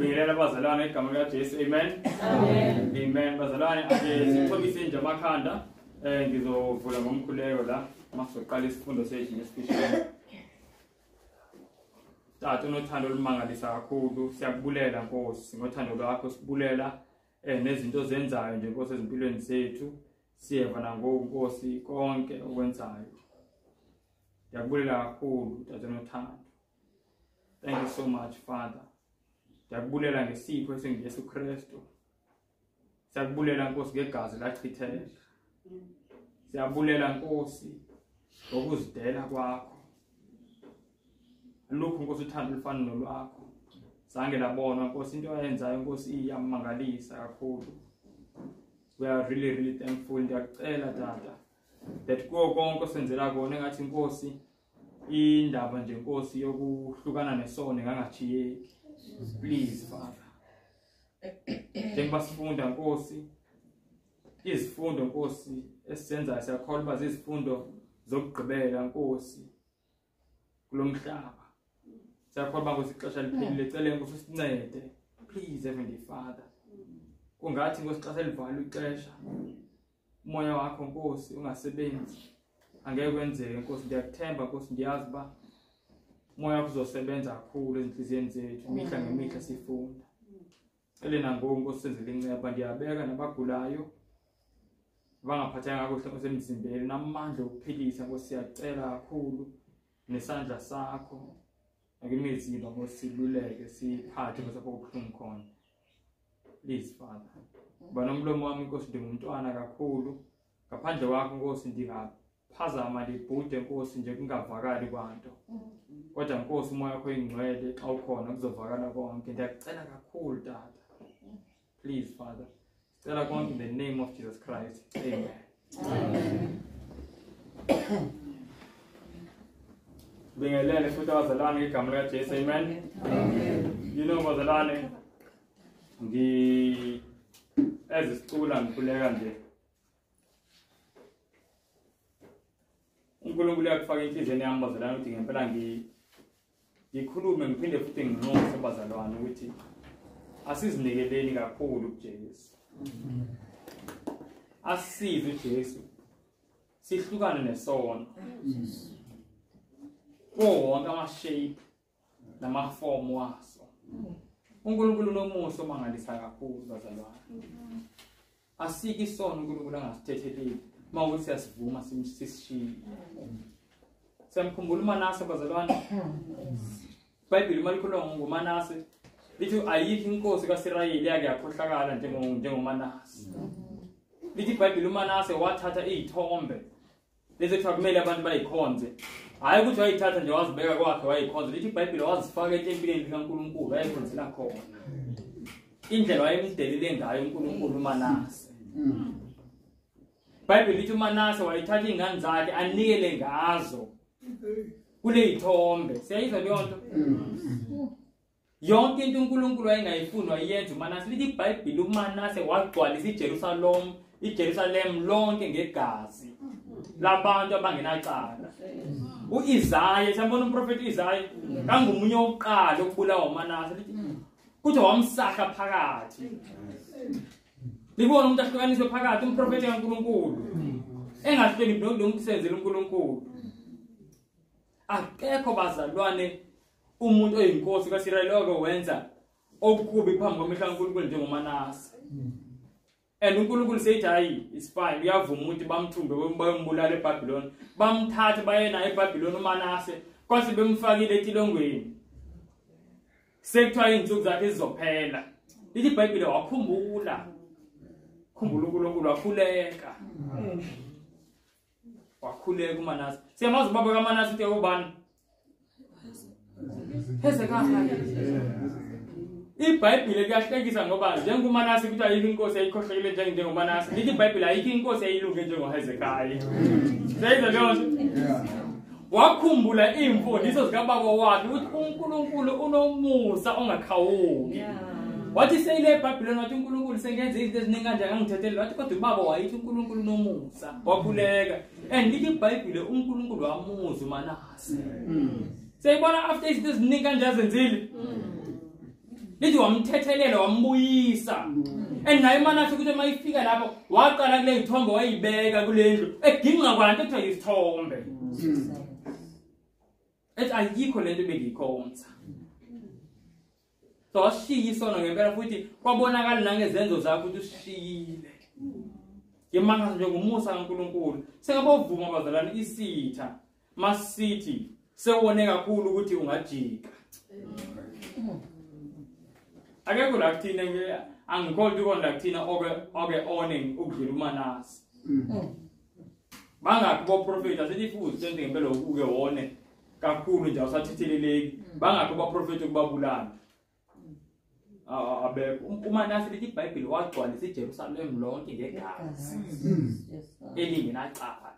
Bingelela abazalwane igama lika Jesu. Amen. Amen. Amen. Bazalwane ake sithobise nje amakhanda ngizovula ngomkhuleko la masizoqala isifundo sethu ngesifishane. Tata unothando olumangalisa kakhulu siyakubulela Nkosi ngothando lwakho sibulela nezinto zenzayo nje Nkosi ezimpilweni zethu siyeva nangoNkosi konke okwenzayo. Siyakubulela kakhulu tata unothando. Thank you so much Father. Siyakubulela ngesipho esinguYesu Kristu. Siyakubulela Nkosi ngegazi lachitheka. Siyabulela Nkosi ngokuzidela kwakho. Lokhu Nkosi uthando lufana nolwakho. Zange labona Nkosi into ayenzayo Nkosi iyamangalisa kakhulu. We are really thankful. Ndiyakucela tata that konke osenzela kona engathi Nkosi indaba nje Nkosi yokuhlukana nesono ngangajiyeki. Please Father. Njengoba sifunda Nkosi izifundo Nkosi esizenzayo siyakholwa bazi izifundo zokugqibela Nkosi kulomhlaba. Siyakholwa Nkosi ixesha liphelile ecele Nkosi usincede. Please Heavenly Father. Kungathi Nkosi ixesha livala ixesha. Umoya wakho Nkosi ungasebenzi. Angeke kwenzeke Nkosi ndiyakuthemba Nkosi ndiyazi ba umoya wakho uzosebenza kakhulu ezinhliziyweni zethu mihla ngemihla sifunda. Ele nangoku Nkosi senzele inceba ndiyabeka nabagulayo bangaphathanga kakuhle Nkosi emzimbeni namandla okuphilisa Nkosi siyacela kakhulu nesandla sakho akimizimba Nkosi siluleke siphathe Nkosi lapho kubuhlungu khona. Please Father. Banomlomo wami Nkosi ndingumntwana kakhulu ngaphandle kwakho Nkosi ndingaphazama libhude Nkosi nje kungavakali kwanto. Kodwa Nkosi umoya wakho ingcwele xa ukhona kuzovakala konke. Ndiyakucela kakhulu tata. Please Father. Sicela konke in the name of Jesus Christ. Amen. Amen. Bingelele futhi abazalwane igama lika Jesu. Amen. Amen. You know bazalwane ezisicula ngikhuleka nje. uNkulunkulu uyakufaka inhliziyweni yami bazalwane ukuthi ngempela ngikhulume ngiphinde futhi nginxuse bazalwane ukuthi asizinikeleni kakhulu kuJesu. Asize uJesu. Sihlukane nesono. Wonke ama-shape nama-form waso. uNkulunkulu nomusa omangalisa kakhulu bazalwane. Asike isono uNkulunkulu angasithetheleli mawukuthi siyasivuma sisishiye. Siyamkhumbula uManase bazalwane. iBhayibheli malikhuluma ngoManase lithi ayikho inkosi kaSirayeli yake yakhohlakala njengoManase. Lithi iBhayibheli uManase wathatha izithombe lezi ekuthiwa kumele abantu bayikhonze. Hayi ukuthi wayithatha nje wazibeka kwakhe wayikhonza. Lithi iBhayibheli wazifaka etempileni likaNkulunkulu wayikhonzela khona. Indlela wayemdelele ngayo uNkulunkulu uManase. iBhayibheli lithi uManase wayithatha izingane zakhe anikele ngazo kule ithombe. Siyayizwa leyo nto? Yonke into uNkulunkulu wayengayifuni wayenza uManase. Lithi iBhayibheli uManase wagcwalisa iJerusalem lonke ngegazi labantu abangenacala. uIsaya siyambona umprofeti Isaya kangumunye wokuqala ukubulawa uManase. Lithi kuthi wamsahla phakathi. Libona umuntu ahlukaniswe phakathi umprofeti kaNkulunkulu engahloniphi nokusenzela uNkulunkulu. Akekho bazalwane umuntu oyinkosi kaSirayeli wenza okubi phambi kwamehlo kaNkulunkulu njengoManase. And uNkulunkulu seyithi hayi is fine uyavuma ukuthi bamthumbe bayembulala eBhabhiloni bamthathe baye naye eBhabhiloni uManase kwase bemfakile etilongweni. Sekuthiwa izinsuku zakhe zizophela. Lithi iBhayibheli wakhumbula uNkulunkulu wakhuleka. Wakhuleka uManase. Siyamazi ubaba kaManase uthi ubani? Hezekiya. iBhayibheli liyahlekisa ngoba njengoManase kuthiwa ayikho inkosi ayikhohlekile njengoManase. Lithi iBhayibheli ayikho inkosi ayilunge njengoHezekiya. Siyayizwa leyo nto? Wakhumbula imfundiso zikababa wakhe ukuthi uNkulunkulu unomusa ongakhawuki. Wathi seyile eBhabhiloni wathi uNkulunkulu sengenza izinto eziningi kanje angangithetheli. Wathi kodwa ubaba wayithi uNkulunkulu nomusa. Wakhuleka. And lithi iBhayibheli uNkulunkulu wamuza uManase. Seyibona after izinto eziningi kanje azenzile. lithi wamthethelela wambuyisa naye manje ukuthi mayifika lapho waqala kule ithombe wayibeka kule ndlu eginqa kwanto ethiwa isithombe ethi ayikho lento beyikhonza so washiya isono ngempela futhi kwabonakala nangezenzo zakho ukuthi usishiyile yemanga nje ngumusa kaNkulunkulu sengabovuma abazalwane isitha masithi sewone kakhulu ukuthi ungajika akekho la kuthina nge angikholwa ukona kuthina oke owning ukudlula uManase bangakho bo prophet asithi futhi senze ngempela ukuke wone kakhulu nje awusathetheleleki bangakho ba prophet ukubabulana abekho uManase lithi iBhayibheli wagcwalisa iJerusalem lonke ngegazi elingenacala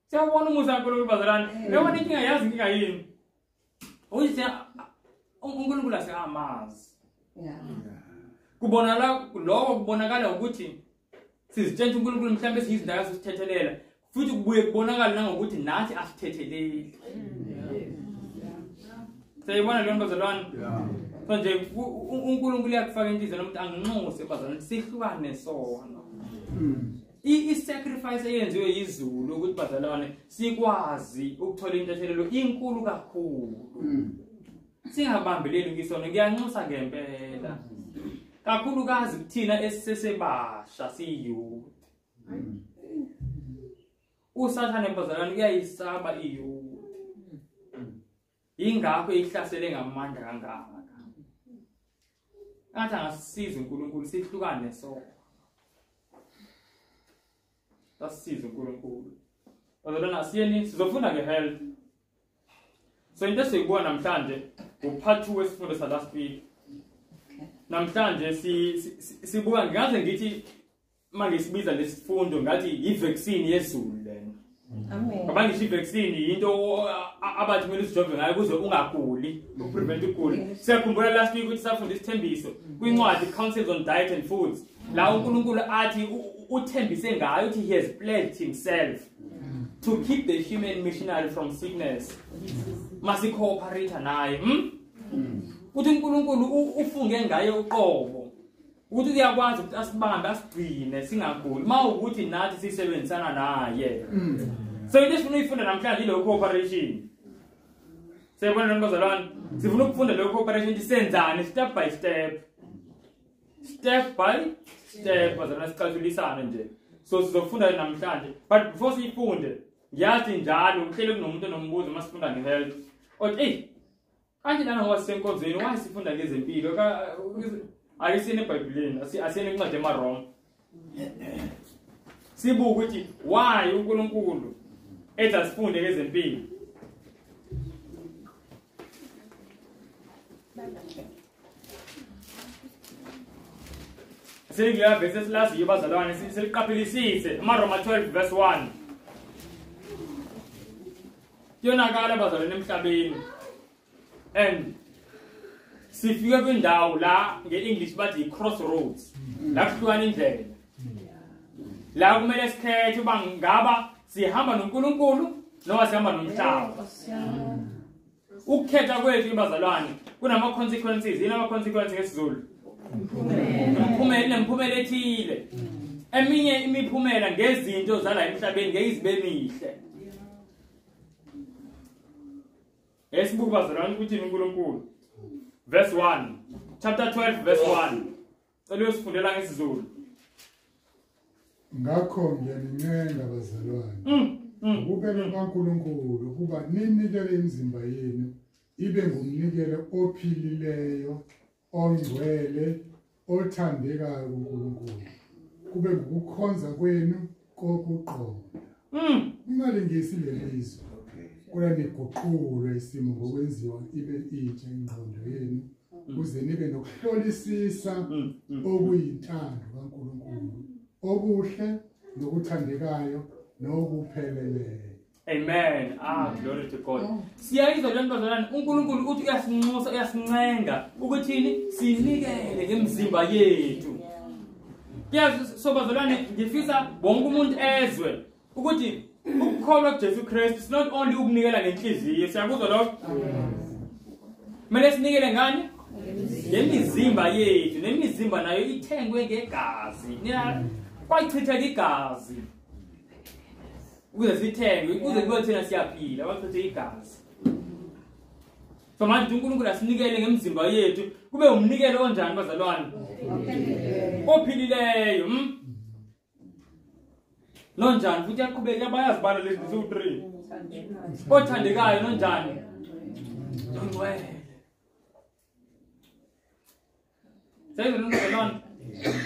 siyabona umusa kaNkulunkulu bazalwane lewona inkinga yazi inkinga yini uyithi uNkulunkulu asemazi kubonakala lokho kubonakala ukuthi sizitshela uNkulunkulu mhlambe siyizindawo sisithethelela futhi kubuye kubonakala nangokuthi nathi asithetheleli sayibona leyo bazalwane manje uNkulunkulu uyakufaka inhliziyo nomuntu anginxuse bazalwane sihlukane sona i-sacrifice eyenziwe izulu ukuthi bazalwane sikwazi ukuthola intethelelo inkulu kakhulu singabambeleli ngisona ngiyanxusa ngempela kakhulukazi kuthina esisebasha siyouth usathane bazalwane uyayisaba iyouth ingakho ihlasele ngamandla kangaka ngathi angasiza uNkulunkulu sihlukane sona asisize uNkulunkulu bazalwane asiyeni sizofunda ngehealth so into esiyibona namhlanje upart 2 wesifundo sa last week namhlanje sibuka ngaze ngithi manje sibiza lesifundo ngathi i-vaccine yezulu lena amen ngoba ngisho i-vaccine into abathi kumele sijove ngayo ukuze ungaguli ukuprevent ukugula siyakhumbula last week ukuthi safunda isithembiso kwincwadi Counsels on Diet and Foods la uNkulunkulu athi uthembise ngayo ukuthi he has pledged himself to keep the human missionary from sickness masi cooperate naye uthi uNkulunkulu ufunge ngaye uqobo ukuthi uyakwazi ukuthi asibambe asigcine singaguli mawukuthi nathi sisebenzisana naye so into esifuna uyifunda namhlanje ile cooperation sebona bazalwane sifuna ukufunda le cooperation isenzane step by step bazalwane sicathulisana nje so sizofunda namhlanje but before siyifunde ngiyathi njalo uhlele kunomuntu onombuzo masifunda ngehealth othi kanje lana ngoba sisenkonzweni why sifunda ngezempilo ayisini eBhayibhelini asiyeni incwadi eMaroma sibuka ukuthi why uNkulunkulu ethi sifunde ngezempilo Sengila verses last year bazalwane siliqaphelisise eMaroma 12 verse 1 Yonakala bazalwane emhlabeni and sifike kwindawo la ngeEnglish bathi crossroads la kuhlukana indlela la kumele sikhethe uba ngaba sihamba noNkulunkulu noma sihamba nomhlaba ukukhetha kwethu bazalwane kunama consequences yini ama consequences ngesizulu imphumela ethile eminye imiphumela ngezinto zala emhlabeni ngeyizibe mihle esibuka bazalwane ukuthi uNkulunkulu verse 1 chapter 12 verse 1 cela sifundela ngesizulu ngakho ngiyanincenga bazalwane ukubeka kaNkulunkulu ukuba ninikele imizimba yenu ibe ngumnikelo ophilileyo ongcwele othandekayo kuNkulunkulu kube ukukhonza kwenu kokuqonda ningalingisi lelizwe kodwa niguqulwe isimo ngokwenziwa ibe itshe ingqondo yenu ukuze nibe nokuhlolisisa okuyintando kaNkulunkulu okuhle nokuthandekayo nokupheleleyo. Amen. Glory to God. Siyayizwa le nto bazalwane uNkulunkulu uthi uyasinxusa uyasincenga ukuthini sinikele ngemizimba yethu. So bazalwane ngifisa bonke umuntu ezwe ukuthi ukukholwa kuJesu Kristu is not only ukunikela ngenhliziyo siyakuzwa lokho. Mele sinikele ngani? Nemizimba yethu, nemizimba nayo ithengwe ngegazi. Nina kwayichitha igazi. Ukuze sithengwe, ukuze kube thina siyaphila, kwayichitha igazi. So manje uNkulunkulu asinikele ngemizimba yethu, kube umnikelo onjani bazalwane? Ophilileyo, nonjani futhi yaqhubeka bayazibala lezi ziwu-3. Othandekayo nonjani? Ongcwele. Sayizona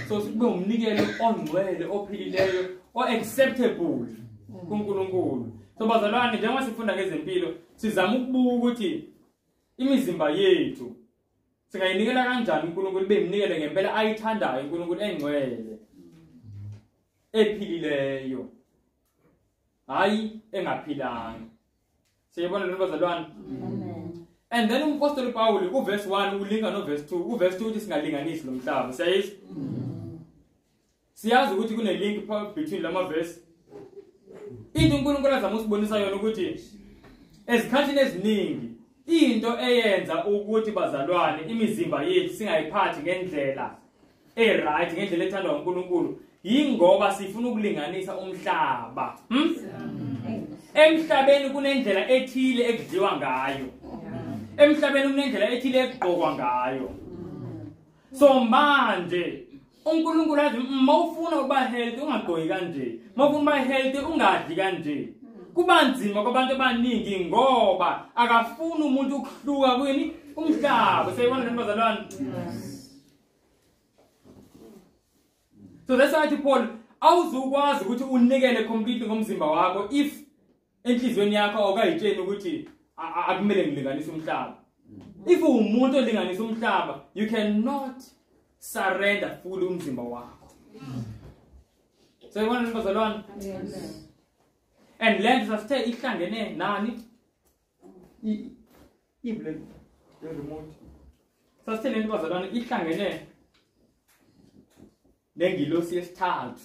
so sikube umnikelo ongcwele ophilileyo o-acceptable kuNkulunkulu. So bazalwane njengoba sifunda ngezempilo sizama ukubuka ukuthi imizimba yethu singayinikela kanjani uNkulunkulu bemnikele ngempela ayithandayo uNkulunkulu engcwele ephilileyo hayi engaphilanga. Siyabona lo bazalwane? Amen. And then umpostoli Paul uverse 1 ulinga no verse 2. Uverse 2 uthi singalinganisi lo mhlaba. Siyayizwa? Siyazi ukuthi kune link between lama verse. Into uNkulunkulu azama usibonisa yona ukuthi ezikhathini eziningi into eyenza ukuthi bazalwane imizimba yethu singayiphathi ngendlela right, ngendlela ethandwa uNkulunkulu, yingoba sifuna ukulinganisa umhlaba. Emhlabeni kunendlela ethile ekudliwa ngayo. Emhlabeni kunendlela ethile ekugqokwa ngayo. So manje uNkulunkulu athi mawufuna ukuba healthy ungagqoki kanje, mawufuna ukuba healthy ungadli kanje. Kuba nzima kwabantu abaningi ngoba akafuni umuntu ukuhluka kweni umhlaba. Sayibona le bazalwane? So that's why Paul awuzukwazi ukuthi unikele completely ngomzimba wakho if enhlizweni yakho awukayitsheni ukuthi akumele ngilinganise umhlaba. If umuntu olinganisa umhlaba, you cannot surrender fully umzimba wakho. Sayibona le bazalwane? Yes. And land sasithe ihlangene nani? Ibhle the remote. Sasithe le bazalwane ihlangene nengilosi yesithathu.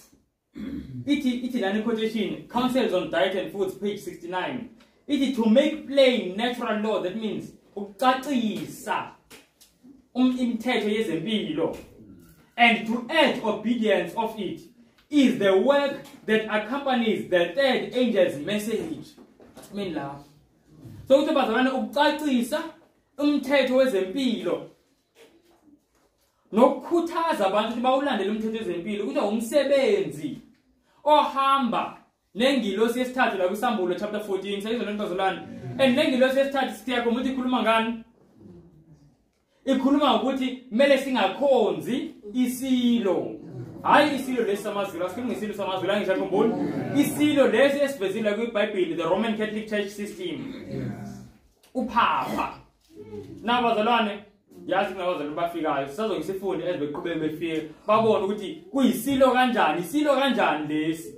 Ithi lana quotation, Counsels on Diet and Foods, page 69. Ithi to make plain natural law, that means ukucacisa imithetho yezempilo, and to add obedience of it is the work that accompanies the third angel's message. I mean love. So uthi bazalwane ukucacisa umthetho wezempilo nokukhuthaza abantu ukuthi bawulandele umthetho wezempilo ukuthi umsebenzi ohamba nengilosi yesithathu la kuSambulo chapter 14. Sayizona lento bazalwane. And nengilosi yesithathu sithiya ukuthi ikhuluma ngani? Ikhuluma ukuthi kumele singakhonzi isilo. Hayi isilo lesamazulu, asikhulumi ngesilo samazulu ngisho kumboni. Isilo lesi esivezile kwiBhayibheli, the Roman Catholic Church system. Uphapha. Na bazalwane, yazi kunabazalwane bafikayo, sizazongisifunde ezibeqhubeke befike. Babone ukuthi kuyisilo kanjani, isilo kanjani lesi.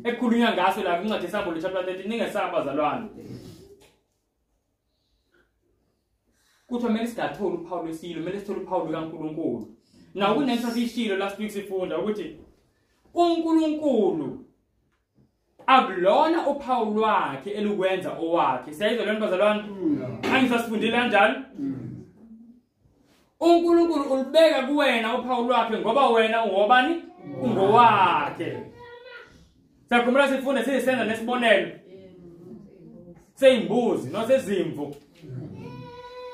Ekhulunywa ngaso la kwincwadi yeSambulo chapter 13 ningesaba bazalwane. Kuthiwa mele singatholi uphawu lwesilo, mele sithole uphawu lukaNkulunkulu. Now kunento sishilo last week sifunda ukuthi uNkulunkulu akulona uphawu lwakhe elukwenza owakhe. Siyayizwa lento bazalwane? Angisasifundile kanjalo? uNkulunkulu ulibeka kuwena uphawu lwakhe ngoba wena ungobani? Ungowakhe. Sakhumbula sifunda sisenza nesibonelo seyimbuzi nosezimvu.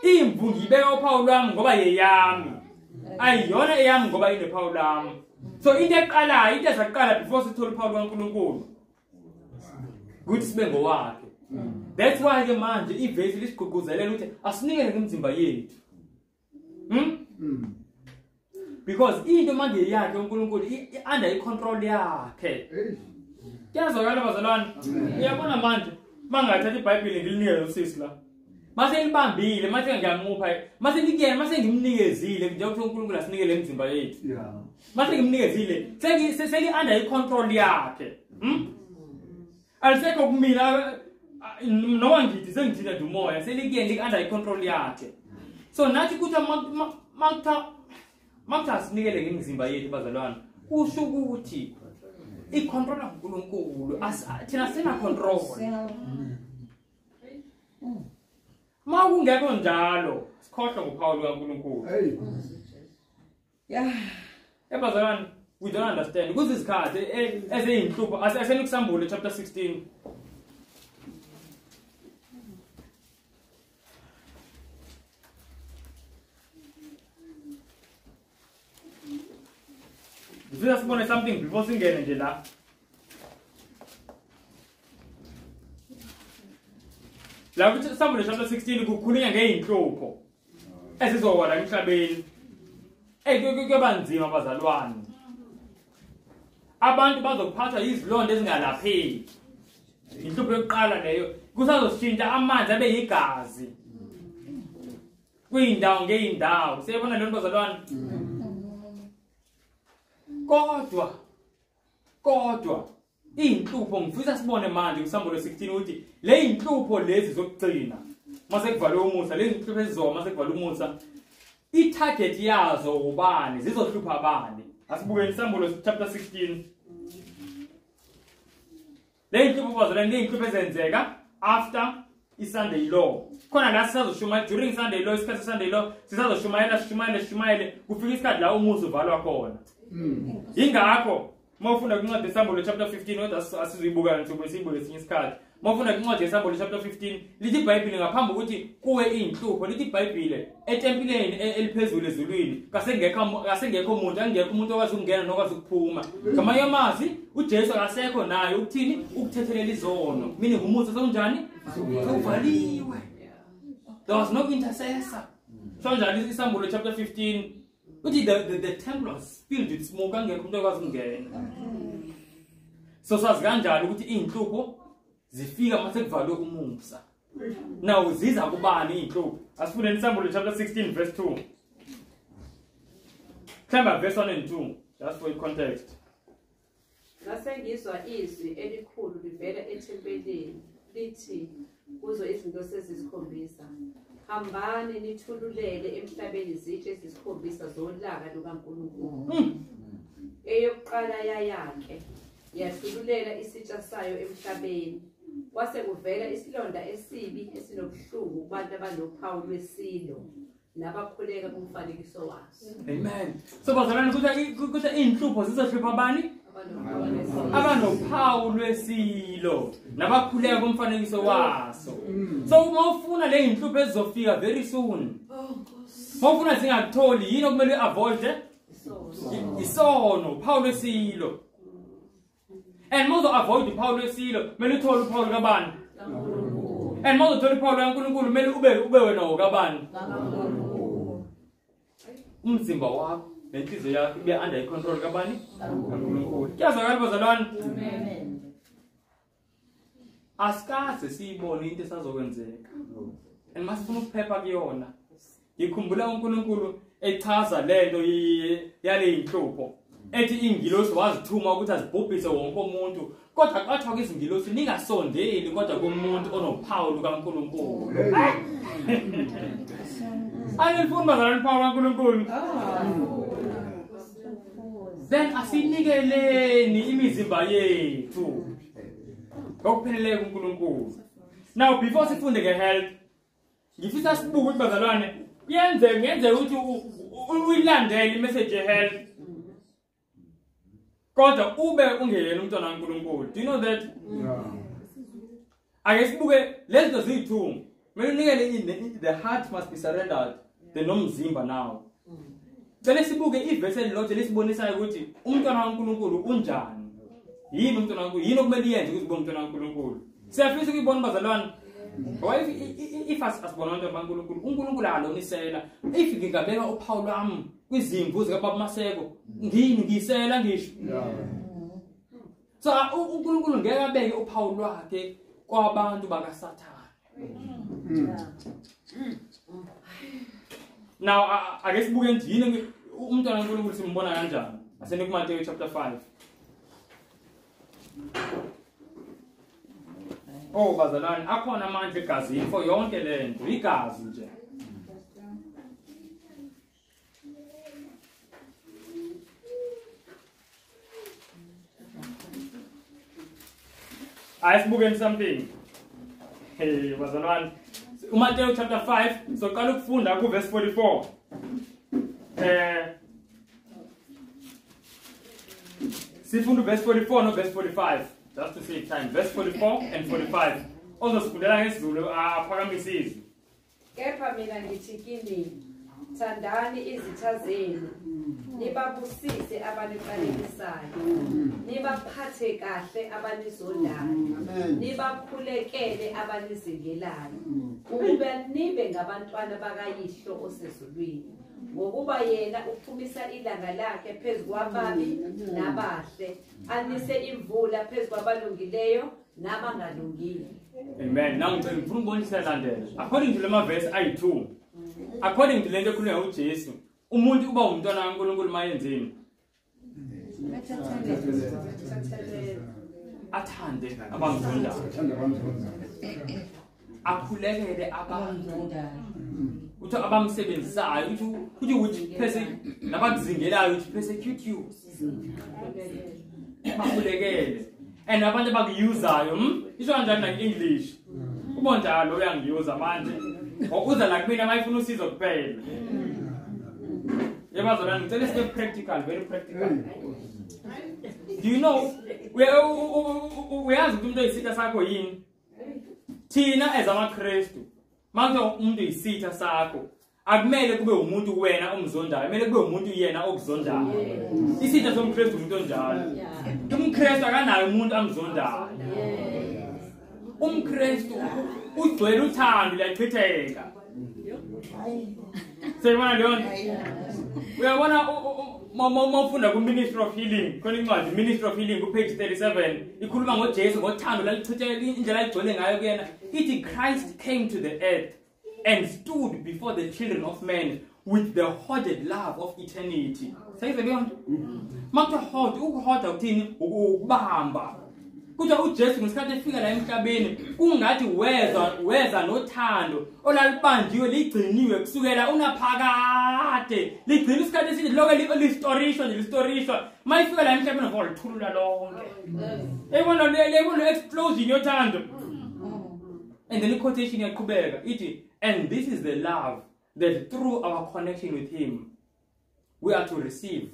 Imvu ngibeka uphawu lwami ngoba yeyami. Ayiyona eyami ngoba inephawu lami. So into eqalayo, into ezaqala before sithole uphawu lwaNkulunkulu ukuthi sibe ngowakhe. That's why ke manje ivesi lisigqugquzelela ukuthi asinikele imizimba yethu. Because into manje yakhe uNkulunkulu under icontrol yakhe. Kuyazwakala bazalwane? Uyabona manje mangathatha iBhayibheli ngilinikele usisi la. Mase libambile, mase ngiyamupha, mase ngikuyena, mase ngimnikezile njengoba uNkulunkulu asinikele imizimba yethu. Mase ngimnikezile, seki under icontrol yakhe. Alisekho kumina noma ngithi sengithina dumoya, selikuyena under icontrol yakhe. So nathi kuthi makutha asinikele ngemizimba yethu bazalwane, kusho ukuthi icontrol uNkulunkulu, thina sina control. Mawungekho njalo, sikhohlwa ngoPawulu kaNkulunkulu. Hey. Yeah. Bazalwane, we don't understand. Kuthi isikhathi ezeyinhlupho asenukusambule chapter 16. Sifuna sibone something before singene nje la. La kuthi Samuel chapter 16 kukhulunywa ngeyinhlupho ezizowona emhlabeni. Kuyobanzima bazalwane. Abantu bazokuphathwa izilonda ezingalapheki. Inhlupho yokuqala leyo kusazoshintsha amanzi abe yigazi. Kuyindawo ngeyindawo. Siyabona lento bazalwane. Kodwa inhlupho ngifisa sibone manje kuSamuel 16 ukuthi le inhlupho lezi zokugcina mase kuvalwe umusa lezi inhlupho ezizoma mase kuvalwe umusa i-target yazo ubani zizohlupha abani. Asibuke iSamuel chapter 16. Le inhlupho bazalwane le inhlupho ezenzeka after iSunday law. Khona la sizoshumayela during Sunday law, isikhathi Sunday law sisazoshumayela kufika isikhathi la umusa uvalwa khona. Ingakho mawufunda kwincwadi yeSamuel chapter 15 kodwa asizoyibuka nsuku esibuke esinye isikhathi. Mawufunda kwincwadi yeSamuel chapter 15 lithi iBhayibheli ngaphambi ukuthi kuwe inhlupho lithi iBhayibheli etempileni eliphezulu ezulwini kasengekho umuntu okwazi ukungena nokwazi ukuphuma. Ngamanye amazwi uJesu akasekho naye ukuthini ukuthethelela izono. Meaning umusa sonjani uvaliwe. There was no intercessor. Sonjani iSamuel chapter 15 uthi the temple was filled with smoke angekho umuntu okwazi ukungena. So sazi kanjalo ukuthi inhlupho zifika mase kuvalwe umusa. Now ziza kubani inhlupho? Asifunde iSamuel chapter 16 verse 2. Khamba verse 1 and 2 just for context. Nasengizwa izwi elikhulu livela ethempelini lithi kuzo izinto sezisikhombisa. Hambani nithululele emhlabeni izitshe ezisikhombisa zolaka lukaNkulunkulu. Eyokuqala yayake yathululela isitsha sayo emhlabeni. Kwase kuvela isilonda esibi esinobuhlungu kubantu abanophawu lwesilo nabakhuleka kumfanekiso waso. Amen. So bazalwane ukuthi inhlupho zizohlupha abani? Abanophawu lwesilo nabakhuleka kumfanekiso waso. So uma ufuna le inhlupho ezizofika very soon. Mawufuna singakutholi yini okumele avoid? Isono, uphawu lwesilo. And mozo avoid uphawu lwesilo, mele uthole uphawu kabani? And mozo uthole uphawu kaNkulunkulu, mele ube wena okabani? Umzimba wakho nenhliziyo yakho ibe under control kabani? kaNkulunkulu. Kuyazwakala bazalwane? Amen. Asikaze siyibone into esazokwenzeka. And masifuna ukuphepha kuyona. Ngikhumbula uNkulunkulu echaza lento yale inhlupho. Ethi ingilosi wazithuma ukuthi azibhubhise wonke umuntu kodwa kwathiwa izingilosi ningasondeli kodwa kumuntu onophawu lukaNkulunkulu. Ayifuna bazalwane uphawu kaNkulunkulu. Then asinikeleni imizimba yethu ngokuphelele kuNkulunkulu. Now before sifunde ngehealth ngifisa sibuke ukuthi bazalwane ngenze ukuthi uyilandele imessage yehealth. Kodwa ube ungeyena umntwana kaNkulunkulu. Do you know that? Yeah. Ake sibuke lezo zithu. Mele unikele the heart must be surrendered. The nomzimba now. Bese sibuke iverse elilodwa lesibonisayo ukuthi umntwana kaNkulunkulu unjani. Yini umntwana kaNkulunkulu? Yini okumele yenze ukuthi ube umntwana kaNkulunkulu? Siyafisa ukubona bazalwane. If asibona abantu kaNkulunkulu, uNkulunkulu alonisela. If ngingabeka uphawu lwami kwizimvu zikaBaba Maseko, ngiyisela ngisho. So uNkulunkulu ngeke abeke uphawu lwakhe kwabantu bakaSathane. Now ake sibuke njini umntwana kaNkulunkulu simbona kanjani? Asene kuMateyu chapter 5. Oh bazalwane akhona amandla egazini for yonke lento igazi nje. Ayisibukeni something. Hey bazalwane uMateyu chapter 5 soqala ukufunda ku verse 44. Sifunda verse 44 no verse 45 just to save time. Verse 44 and 45. Ozosifundela ngesiZulu aphakamisizwe. Kepha mina ngithi kini, thandani izitha zenu, nibabusise abaniqalekisayo, nibaphathe kahle abanizondayo, nibakhulekele abanizingelayo, ukuba nibe ngabantwana bakayihlo osezulwini, ngokuba yena uphumisa ilanga lakhe phezu kwababi nabahle, anise imvula phezu kwabalungileyo nabangalungile. Amen. Now ngicela ngifuna ukubonisa landela. According to lema verse ayi2. According to lento ekhulunywa uJesu, umuntu uba umntwana kaNkulunkulu mayenzeni? Athande abangizondayo. Akhulekele abangizondayo. Uthi abamsebenzisayo, uthi nabakuzingelayo uthi persecute you. Bakhulekele. And abantu abakuyuzayo, isho kanjani na English? Ubonjalo uyangiyuza manje. Ngokuza la kumina mayifuna usizo kuphela. Yabazona ngicela sibe practical, very practical. Do you know uyazi ukuthi umuntu oyisitha sakho yini? Thina as amaKristu, manje umuntu oyisitha sakho, akumele kube umuntu wena omzondayo, kumele kube umuntu yena okuzondayo. Isitha somKristu umuntu onjalo. UmKristu akanayo umuntu amzondayo. UmKristu ugcwele uthando liyachitheka. Seyibona leyo nto? Uyabona mawufunda ku Ministry of Healing, khona incwadi Ministry of Healing ku page 37, ikhuluma ngoJesu ngothando lalichitheka indlela ayigcwele ngayo kuyena. Ithi Christ came to the earth and stood before the children of men with the hoarded love of eternity. Sayizwe leyo nto? Makuthiwa hoard, ukuhoda ukuthini? Ukubamba. Kuthiwa uJesu ngesikhathi efika la emhlabeni kungathi weza nothando olalibanjiwe ligciniwe kusukela unaphakade ligcina isikhathi eside lokho listorishwa mayifika la emhlabeni ngolithulula lonke. Ebona le explosion yothando. And then the quotation yaqhubeka ithi, and this is the love that through our connection with him we are to receive,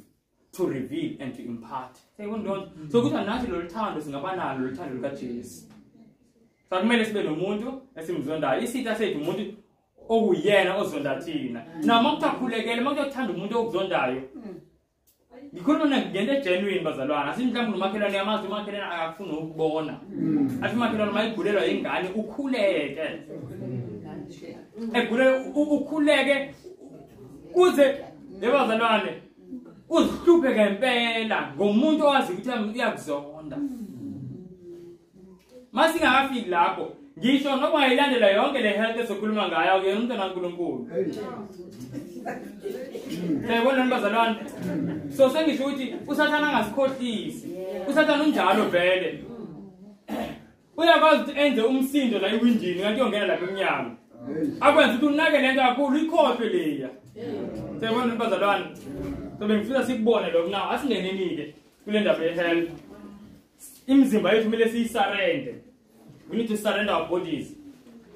to reveal and to impart. So kuthi nathi lo luthando singaba nalo lo luthando lukaJesu. Sakumele sibe nomuntu esimzondayo. Isitha sethu umuntu okuyena ozonda thina. Noma kuthakhulekele makuthanda umuntu okuzondayo. Ngikhuluma ngento egenuine bazalwana. Asimhlawumbe umakhelwane yamazi umakhelwane akafuna ukubona. Athi umakhelwane mayigulelwa ingane ukhuleke. Ukhuleke kuze lebazalwane uzihluphe ngempela ngomuntu owazi ukuthi uyakuzonda. Masingakafiki lapho ngisho noma ayilandela yonke le health esokhuluma ngayo ke umuntu kaNkulunkulu. Sayibona bazalwane. So sengisho ukuthi usathana angasikhohlisi. Usathana unjalo vele. Uyakwazi ukuthi enze umsindo la ewindini kanti uyongena lapha emnyango. Akwenza ukuthi unake lento kakhulu ikhohlwe leya. Sayibona bazalwane. So bengifisa sikubone lokho now asingenenike kule ndaba yehealth. Imizimba yethu kumele siyisurrender. We need to surrender our bodies.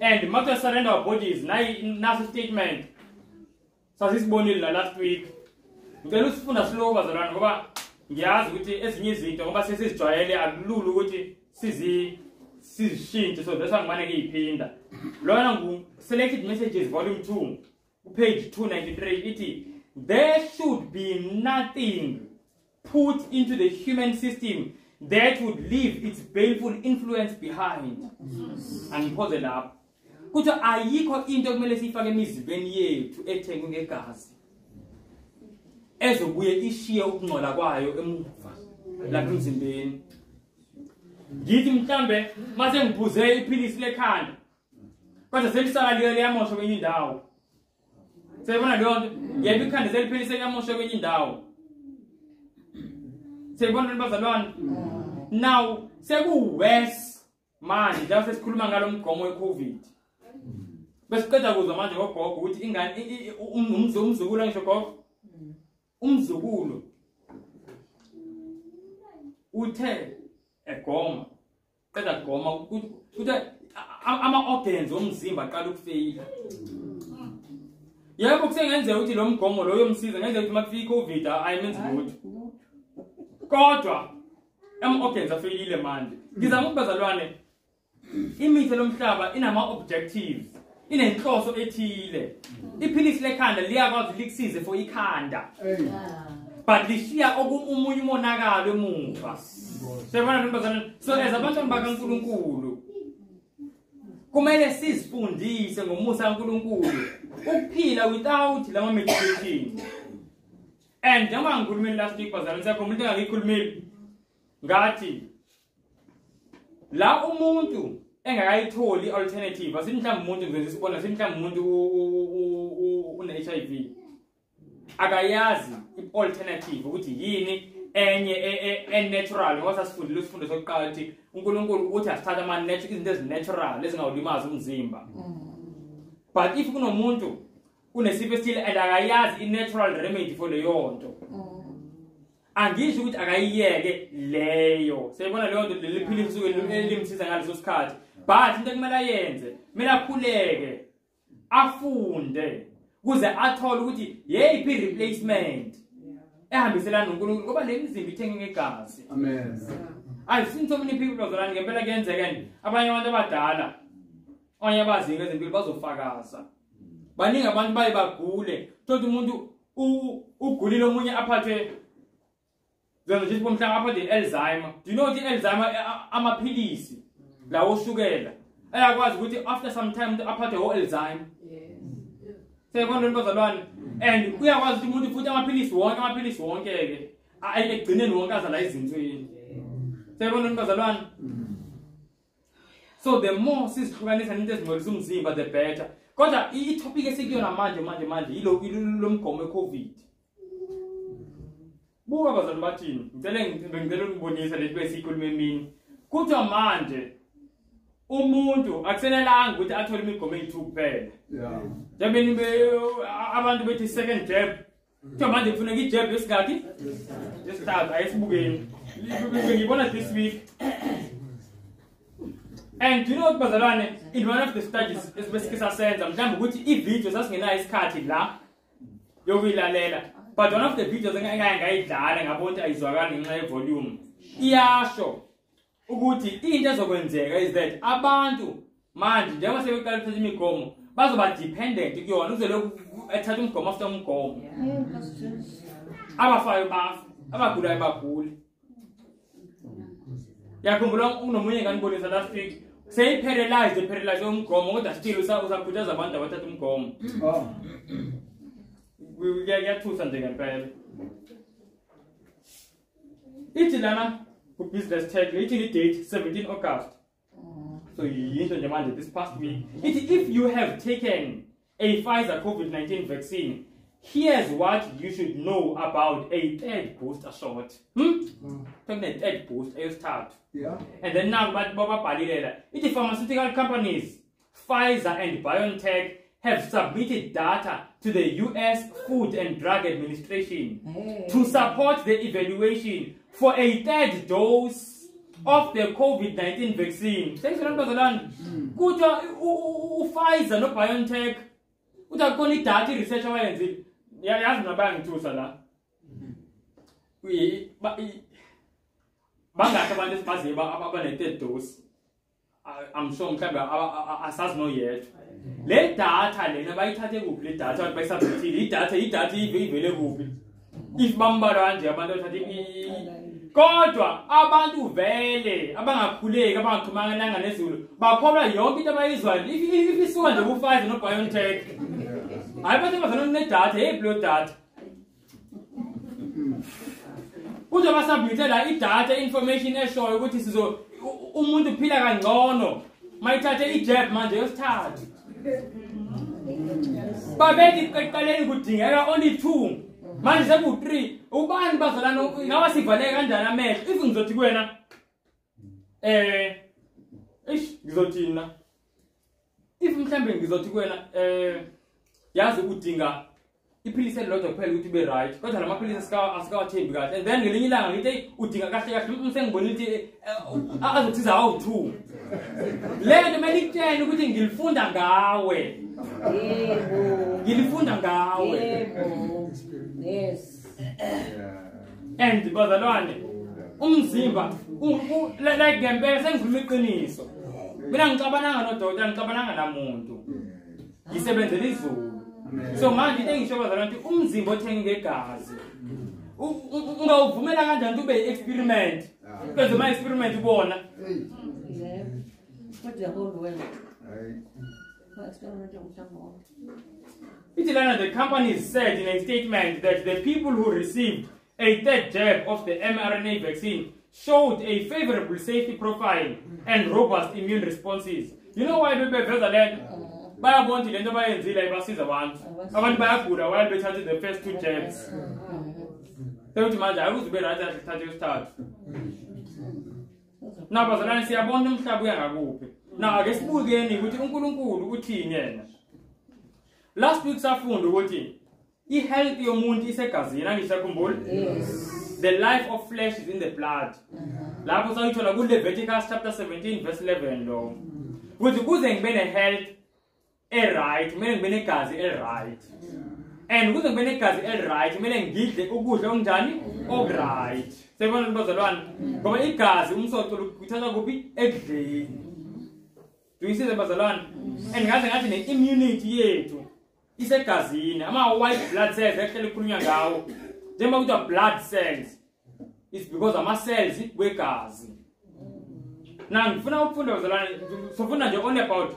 And must surrender our bodies. Naso statement. Sasisibonile la last week. Ngicela usifunda slow bazalwane ngoba ngiyazi ukuthi ezinye izinto ngoba sesizijwayele akulula ukuthi sizishintshe so bese ngimane ngiyiphinda. Lona ngu Selected Messages volume 2 page 293 ithi there should be nothing put into the human system that would leave its baleful influence behind. Angiphoze lapho. Kuthi ayikho into kumele siyifake emizibeni yethu ethengwe ngegazi ezobuye ishiye ukungcola kwayo emuva lapha emzimbeni. Ngithi mhlambe mase ngiphuze iphilisi lekhanda kodwa selisala liyamosha kwenye indawo. Sayibona leyo nto? Yebo ikhanda seliphilise liyamosha kwenye indawo. Sayibona bazalwane? Now sekuwes manje njengoba sesikhuluma ngalo mgomo weCovid. Besiqeda kuzwa manje ngogogo ukuthi ingane umzukulu ngisho gogo umzukulu uthe egoma qeda goma ukuthi ama-organs omzimba aqala ukufeyila. Yebo kusengenzeka ukuthi lo mgomo lo yomsiza ngenzeka ukuthi makufika iCovid ayimenzi lutho. Kodwa ama-organs afeyilile manje. Ngizama ukubazalwane imithi lomhlaba inama-objectives, inenhloso ethile. Iphilisi lekhanda liyakwazi likusize for ikhanda. But lishiya omunye umonakalo emuva. Sebona ntombazana, so as abantwana bakaNkulunkulu kumele sizifundise ngomusa kaNkulunkulu ukuphila without lama medication. And njengoba ngikhulumile last week bazalwane, siyakhuluma into engayikhulumile ngathi la umuntu engakayitholi alternative, asithi mhlawumbe umuntu ngizenza isibona, asithi mhlawumbe umuntu une-HIV akayazi i-alternative ukuthi yini enye natural. Ngoba sasifundile isifundo sokuqala ukuthi uNkulunkulu uthi asithatha izinto ezinatural ezingawulimazi umzimba. But if kunomuntu unesifo esithile and akayazi i-natural remedy for leyo nto, angisho ukuthi akayiyeke leyo. Siyibona leyo nto leli philisi usuke limsiza ngaleso sikhathi. But into ekumele ayenze, kumele akhuleke, afunde kuze athole ukuthi yeyiphi replacement ehambiselana noNkulunkulu, ngoba le mizimba ithenge ngegazi. Amen. I've seen so many people bazalwane ngempela kuyenzeka abanye abantu abadala onye abazinga ezempilo bazofakaza. Baningi abantu baye bagule, thothi umuntu ugulile omunye aphathwe njengoba nje bomhlanga aphathwe Alzheimer. Do you know ukuthi Alzheimer amaphilisi la oshukela ayakwazi ukuthi after some time umuntu aphathwe Alzheimer. Seyibona lo bazalwane, and uyakwazi ukuthi umuntu futhi amaphilisi wonke ke ayigcineni wonke azala izintsweni. Seyibona lo bazalwane. So the more sisihlukanisa into ezingcolisa umzimba the better. Kodwa i-topic esikuyona manje yilo mgomo we-COVID. Buka bazalwane bathini, ngicela ukubonisa lethi besikhuluma emini. Kuthiwa manje umuntu akusenelanga ukuthi athole imigomo eyi-2 kuphela. Njengoba abantu bethi second jab, kuthiwa manje kufuneka ijab yesikhathi yesithathu, ayisibukeni. Ngibona this week. And you know bazalwane, in one of the studies esibesike sasenza mhlawumbe ukuthi i-video sasingenayo isikhathi la yokuyilalela, but one of the videos engayidlala ngabona ukuthi ayizwakali ngenxa ye-volume iyasho ukuthi into ezokwenzeka is that abantu manje njengoba sebeqala ukuthatha imigomo bazoba dependent kuyona, uzolokhu ethatha umgomo after umgomo. Abafayo bafa, abagulayo bagule. Yakhumbula unomunye nganibonisa last week seyiparalyze umgomo kodwa still usakhuthaza abantu abathatha umgomo. Kuyathusa nje ngempela. Ithi lana ku business tag ithi i-date 17 August. So yinto nje manje this past week. Ithi if you have taken a Pfizer COVID-19 vaccine, here's what you should know about a third booster shot. Talking a third booster eyesithathu. Yeah. And then now the pharmaceutical companies Pfizer and BioNTech have submitted data to the US Food and Drug Administration to support the evaluation for a third dose of the COVID-19 vaccine. Thanks for that. Pfizer no BioNTech utakoni data research awayenzi yazi nabangithusa la. Bangakho abantu esibaziba abane-third dose. I'm sure mhlawumbe asazi no yet. Le data lena bayithathe kuphi le data abantu bayisubmithile? Idata ivele kuphi? If bambara nje abantu bathatha kodwa abantu vele abangakhuleki abangaxhumananga nezulu bakholwa yonke into abayizwayo if isuka nje ku-Pfizer no BioNTech. Hayi bathi bazana nedata, yeyiphi data? Kuze basubmithe la idata information eshoyo ukuthi umuntu uphila kangcono mayithathe ijab manje yesithathu. Babethi eqaleni kudingeka only 2 manje seku-3. Ubani bazalana ngaba sivaleke kanjani amehlo? If ngizothi kuwena ngizothina if mhlambe ngizothi kuwena yazi ukudinga iphilisi elilodwa kuphela ukuthi ube right kodwa lamaphilisi asikawathembi kahle and then ngelinye ilanga ngithi udinga kahle kahle sengibonile ukuthi azokusiza awu-2 le nto kumele ikutshele ukuthi ngilifunda ngawe ngilifunda ngawe Yes. and bazalwane umzimba like ngempela sengikhuluma iqiniso mina ngicabananga nodokotela ngicabananga namuntu ngisebenzela izulu so manje into engisho bazalwane ukuthi umzimba othenga ngegazi ungawuvumela kanjani ukuthi ube experiment because my experiment ubona Yeah. What the whole world? Experiment of someone. The company said in a statement that the people who received a third jab of the mRNA vaccine showed a favorable safety profile and robust immune responses. You know why people feel that? Bayabona into abayenzile ibasiza abantu bayagula while bethathe the first 2 jabs. Seyithi manje akuzibe right athathe isithathu. Na bazalwane siyabona umhlaba uyangakuphi. Na ake sibukeni ukuthi uNkulunkulu uthini yena. Last week safunda ukuthi i-health yomuntu isegazini angisakhumbula. Yes. The life of flesh is in the blood. Lapho sayithola ku Leviticus chapter 17 verse 11 lo. Ukuthi kuze ngibe ne-health right, kumele ngibe negazi right. And kuze ngibe negazi right, kumele ngidle ukudla okunjani? Okright. Sebona bazalwane, ngoba igazi umsoco uthatha kuphi? Ekudleni. Do you see the bazalwane? And ngathi ne-immunity yethu isegazini, ama-white blood cells ehlele kukhulunywa ngawo. Njengoba kuthiwa blood cells, it's because ama-cells wegazi. Na ngifuna ukufunda bazalwane, sofunda nje only about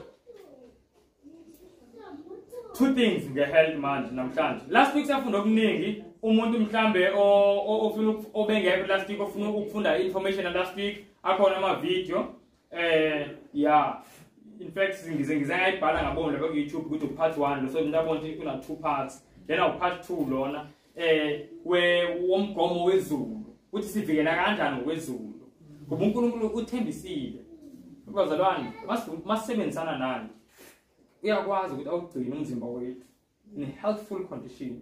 2 things nge-health manje namhlanje. Last week safunda okuningi, umuntu mhlambe ofuna obengekho last week ofuna ukufunda information last week, akhona ama-video. Yeah. In fact, ngize ngayibhala ngabona lapha ku YouTube ukuthi part 1 so ngiyabona ukuthi kuna 2 parts. Then part 2 lona womgomo wezulu. Ukuthi sivikela kanjani ngokwezulu. Ngoba uNkulunkulu uthembisile. Bazalwane, masebenzisana nani? Uyakwazi ukuthi awugcine umzimba wethu in a healthful condition.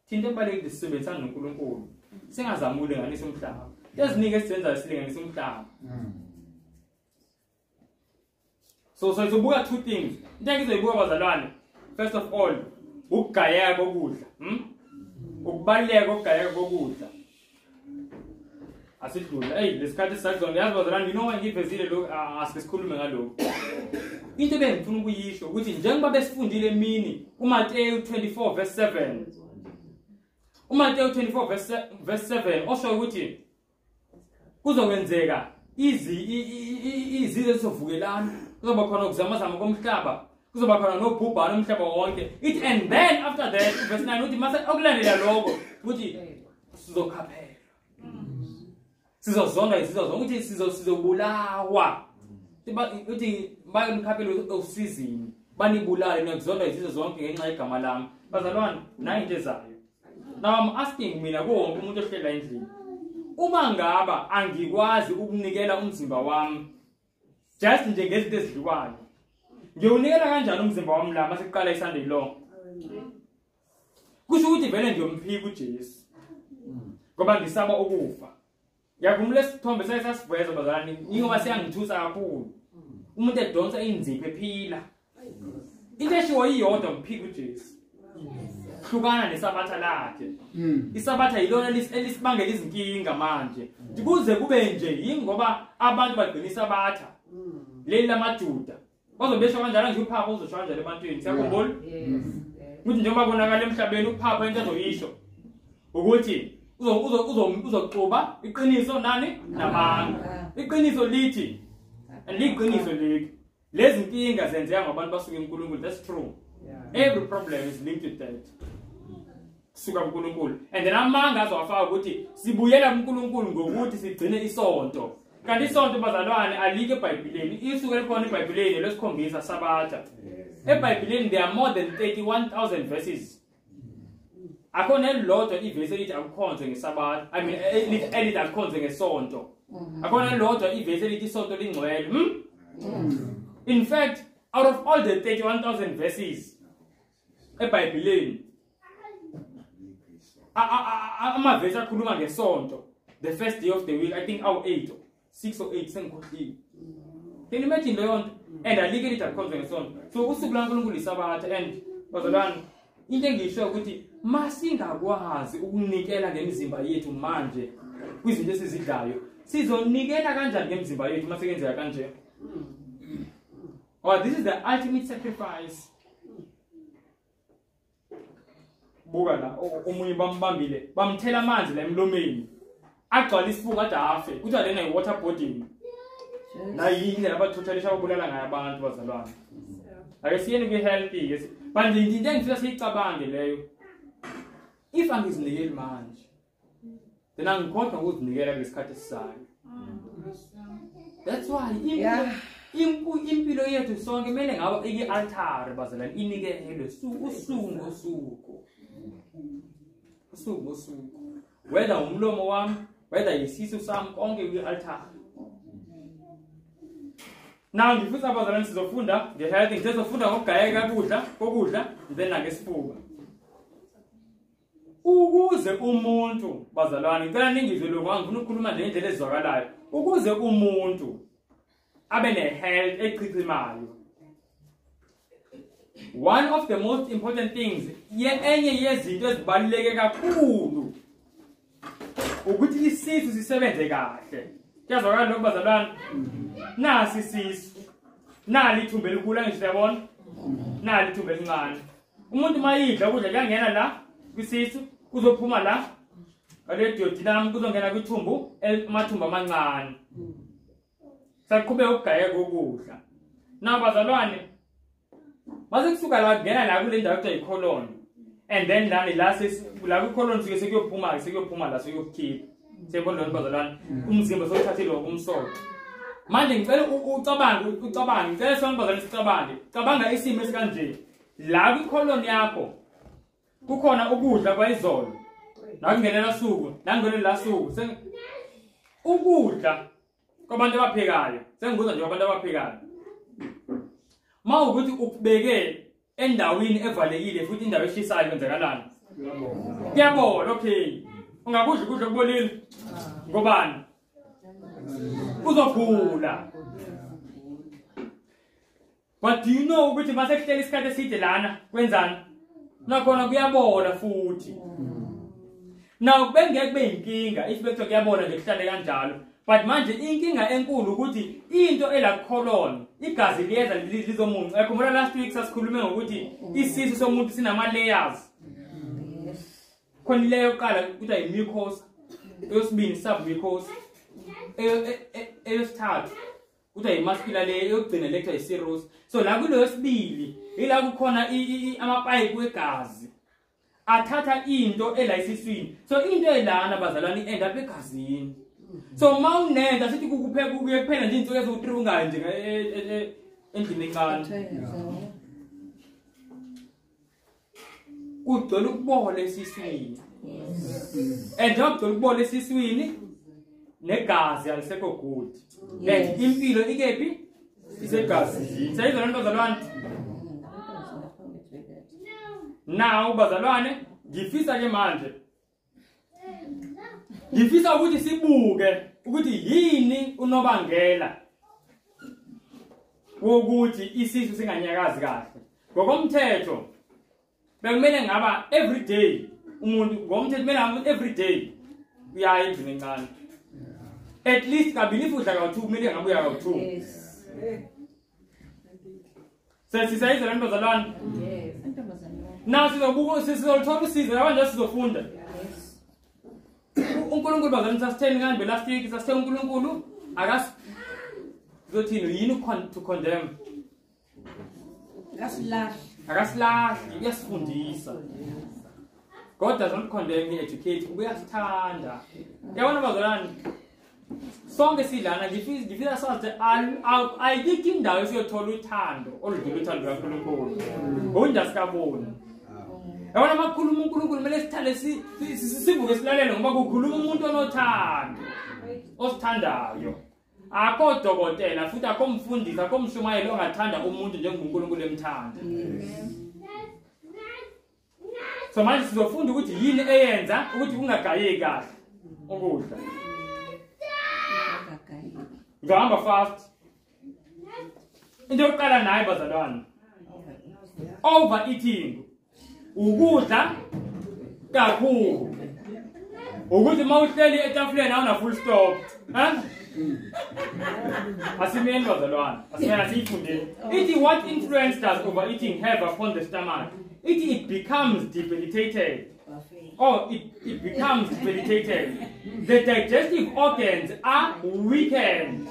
Thina ebalekile sisebenzisana noNkulunkulu. Singazami ukulinganisa umhlaba. Ezinike esizenza silinganisa umhlaba. So sizobuka 2 things. Into engizoyibuka bazalwane. First of all, ukugayeka kokudla. Ukubaleka kokugayeka kokudla. Asidlula. Lesikhathi sakuzona yazi bazalwane, you know when ngivezile lo asisikhulume ngalokho. Into ebengifuna ukuyisho ukuthi njengoba besifundile emini uMateyu 24 verse 7. uMateyu 24 verse 7 osho ukuthi kuzokwenzeka izizwe ezizovukelana, kuzoba khona ukuzamazama komhlaba, kuzoba khona nobhubhane umhlaba wonke. It and then after that verse 9 uthi mase okulandela lokho ukuthi sizokhaphela. Sizozonda izizwe zonke ukuthi sizobulawa. Uthi bayomkhaphela osizini banibulale nokuzonda izizwe zonke ngenxa yegama lami. Bazalwane, nayi into ezayo. Now I'm asking mina wonke umuntu ohlela endlini, uma ngaba angikwazi ukunikela umzimba wami just nje ngezinto ezidlukwayo, ngiyunikela kanjani umzimba wami la masiqala iSunday long? Kusho ukuthi vele ngiyomphika uJesu ngoba ngisaba ukufa. Yakhumbula isithombe sasiveza bazalwane, ingoba siyangithusa kakhulu. Umuntu edonsa inzipho ephila. Into eshiwo iyodwa umphika uJesu. Hlukana nesabatha lakhe. Isabatha yilona elisibangela izinkinga manje. Kuze kube nje yingoba abantu bagcina isabatha. Leli lamaJuda. Bazobesha kanjalo nje uPhapha uzosho kanjalo ebantwini. Siyakhumbula? Ukuthi njengoba bonakala emhlabeni uPhapha into ezoyisho ukuthi uzoxuba iqiniso nani nabantu. Iqiniso lithi liqiniso leli. Lezi nkinga zenzeka ngabantu basuka eNkulunkulu. That's true. Every problem is linked to that. Suka kuNkulunkulu. And then amanga azowafaka ukuthi sibuyela kuNkulunkulu ngokuthi sigcine isonto. Kanti isonto bazalwane alike eBhayibhelini. Isuke likhona eBhayibhelini lesikhombisa sabatha. EBhayibhelini there are more than 31,000 verses. Akhona elilodwa ivesi elithi akukhonzwe ngesabatha. I mean elithi akukhonzwe ngesonto. Akhona elilodwa ivesi elithi isonto lingcwele. In fact, out of all the 31,000 verses eBhayibhelini, amavesi akhuluma ngesonto, the first day of the week, I think awu 8 or 6 or 8 sengikhohliwe. Can you imagine leyo nto? And alike lithi akukhonzwe ngesonto. So usuku laNkulunkulu lisabatha, and bazalwane into engisho ukuthi masingakwazi ukunikela ngemizimba yethu manje kwizinto esizidlayo, sizonikela kanjani ngemizimba yethu masekenzeka kanje? Or this is the ultimate sacrifice. Buka la omunye bambambile bamthela amanzi la emlomeni agcwala isifuba ade afe kuthiwa lena yi-waterboarding. Na yindlela abathothalisha ukubulala ngayo abantu bazalwane. Ake siyeni kwi-healthy yes. Manje into engifisa siyicabange leyo, if angizinikeli manje then angikhohlwa ukuzinikela ngesikhathi esisayo. That's why impilo yethu sonke kumele ngaba iki-altar bazalwane inikelwe usuku whether umlomo wami, whether isisu sami, konke kwi-altar. Now ngifisa abazalwane sizofunda nge-health, sizofunda ngokugayeka kokudla then nangesifuba. Ukuze umuntu bazalwane, ngicela ningizwe lokho, angifuna ukukhuluma nje ngendlela ezwakalayo. Ukuze umuntu abe ne-health echichimayo, one of the most important things, enye yezinto ezibaluleke kakhulu ukuthi isisu sisebenze kahle. Kuyazwakala lokho bazalwane? Nasi isisu, nali ithumbe elikhulu ngisho yabona, nali ithumbe elincane. Umuntu mayidla ukudla kuyangena la kwisisu, kuzophuma la ngale duodenum, kuzongena kwithumbu amathumbu amancane. Saqhubeka ukugayeka kokudla. Na bazalwane, mase kusuka la kungena la kule ndawo ekuthiwa yi-colon, and then la kwi-colon sike sekuyophuma la sekuyokukhipha. Siyabona lona bazalwane, umzimba sowuthathile umsoco. Manje ngicela ucabange, ngicela sonke bazalwane sicabange. Cabanga isimo esikanje. La kwi-colon yakho kukhona ukudla kwayizolo. La kungenela suku, la kungenela suku. Ukudla kwabantu abaphekayo. Sengibuza nje abantu abaphekayo. Mawukuthi ukubeke endaweni evalekile futhi indawo eshisayo kwenzakalani? Kuyabola, okay. Ungakudla ukudla kubolile. Ngobani? Uzogula. But do you know ukuthi mase kuhleli isikhathi eside lana kwenzani? Nakhona kuyabola futhi. Now bengeke kube inkinga if bekuthiwa kuyabola nje kuhlale kanjalo. But manje inkinga enkulu ukuthi into ela colon igazi liyeza lizomunca. Ekhumbula last week sasikhulume ngokuthi isisu somuntu sinama layers. Khona leyo yokuqala kuthiwa i-mucosa, eyosibini submucosa, eyosithathu kuthiwa i-muscular layer, eyokugcina le kuthiwa i-serous. So la kulo yesibili ila kukhona amapayipi wegazi athatha into ela isiswini. So into elana bazalwane end up egazini. So mawunenda sithi kuphela nje insuku ezo-3 ungayi nje endlini encane. Kugcwele ukubola esiswini. And njengoba kugcwele ukubola esiswini negazi alisekho good. And impilo ikephi? Isegazini. Sayizwa lento bazalwane? Now bazalwane, ngifisa ke manje ngifisa ukuthi sibuke ukuthi yini unobangela wokuthi isisu singanyakazi kahle. Ngokomthetho bekumele ngaba every day umuntu ngomthetho kumele every day uyaya endlini encane. At least kabili futhi ka2 kumele ngabuya ka2. Yes. Sesizayizwa lento bazalwane? Yes. Now sizothola usizo yabanje sizofunda. uNkulunkulu bazalwane sasitheni ngani last week sasithe uNkulunkulu zothini yini to condemn. Akasilahli uyasifundisa. God does not condemn, he educates. Uyasithanda. Yabona bazalwane, sonke sidlana ngifisa sathi ayikho indawo esiyothola uthando oludlula uthando kaNkulunkulu. Unjasikaboni. Yabona makhuluma uNkulunkulu kumele sithale sibuke silalele ngoba kukhuluma umuntu onothando osithandayo. Akho dokotela futhi akho mfundisi akho mshumayeli ongathanda umuntu njengoba uNkulunkulu emthanda. So manje sizofunda ukuthi yini eyenza ukuthi ungagayeki kahle ukudla. Ngihamba fast. Into yokuqala naye bazalwane. Overeating. Ukudla kakhulu. Ukuthi mawuhleli etafuleni awuna full stop. Asimeni bazalwane. Asimeni sifunde. Ithi what influence does overeating have upon the stomach? It becomes debilitated. Or it becomes debilitated. The digestive organs are weakened.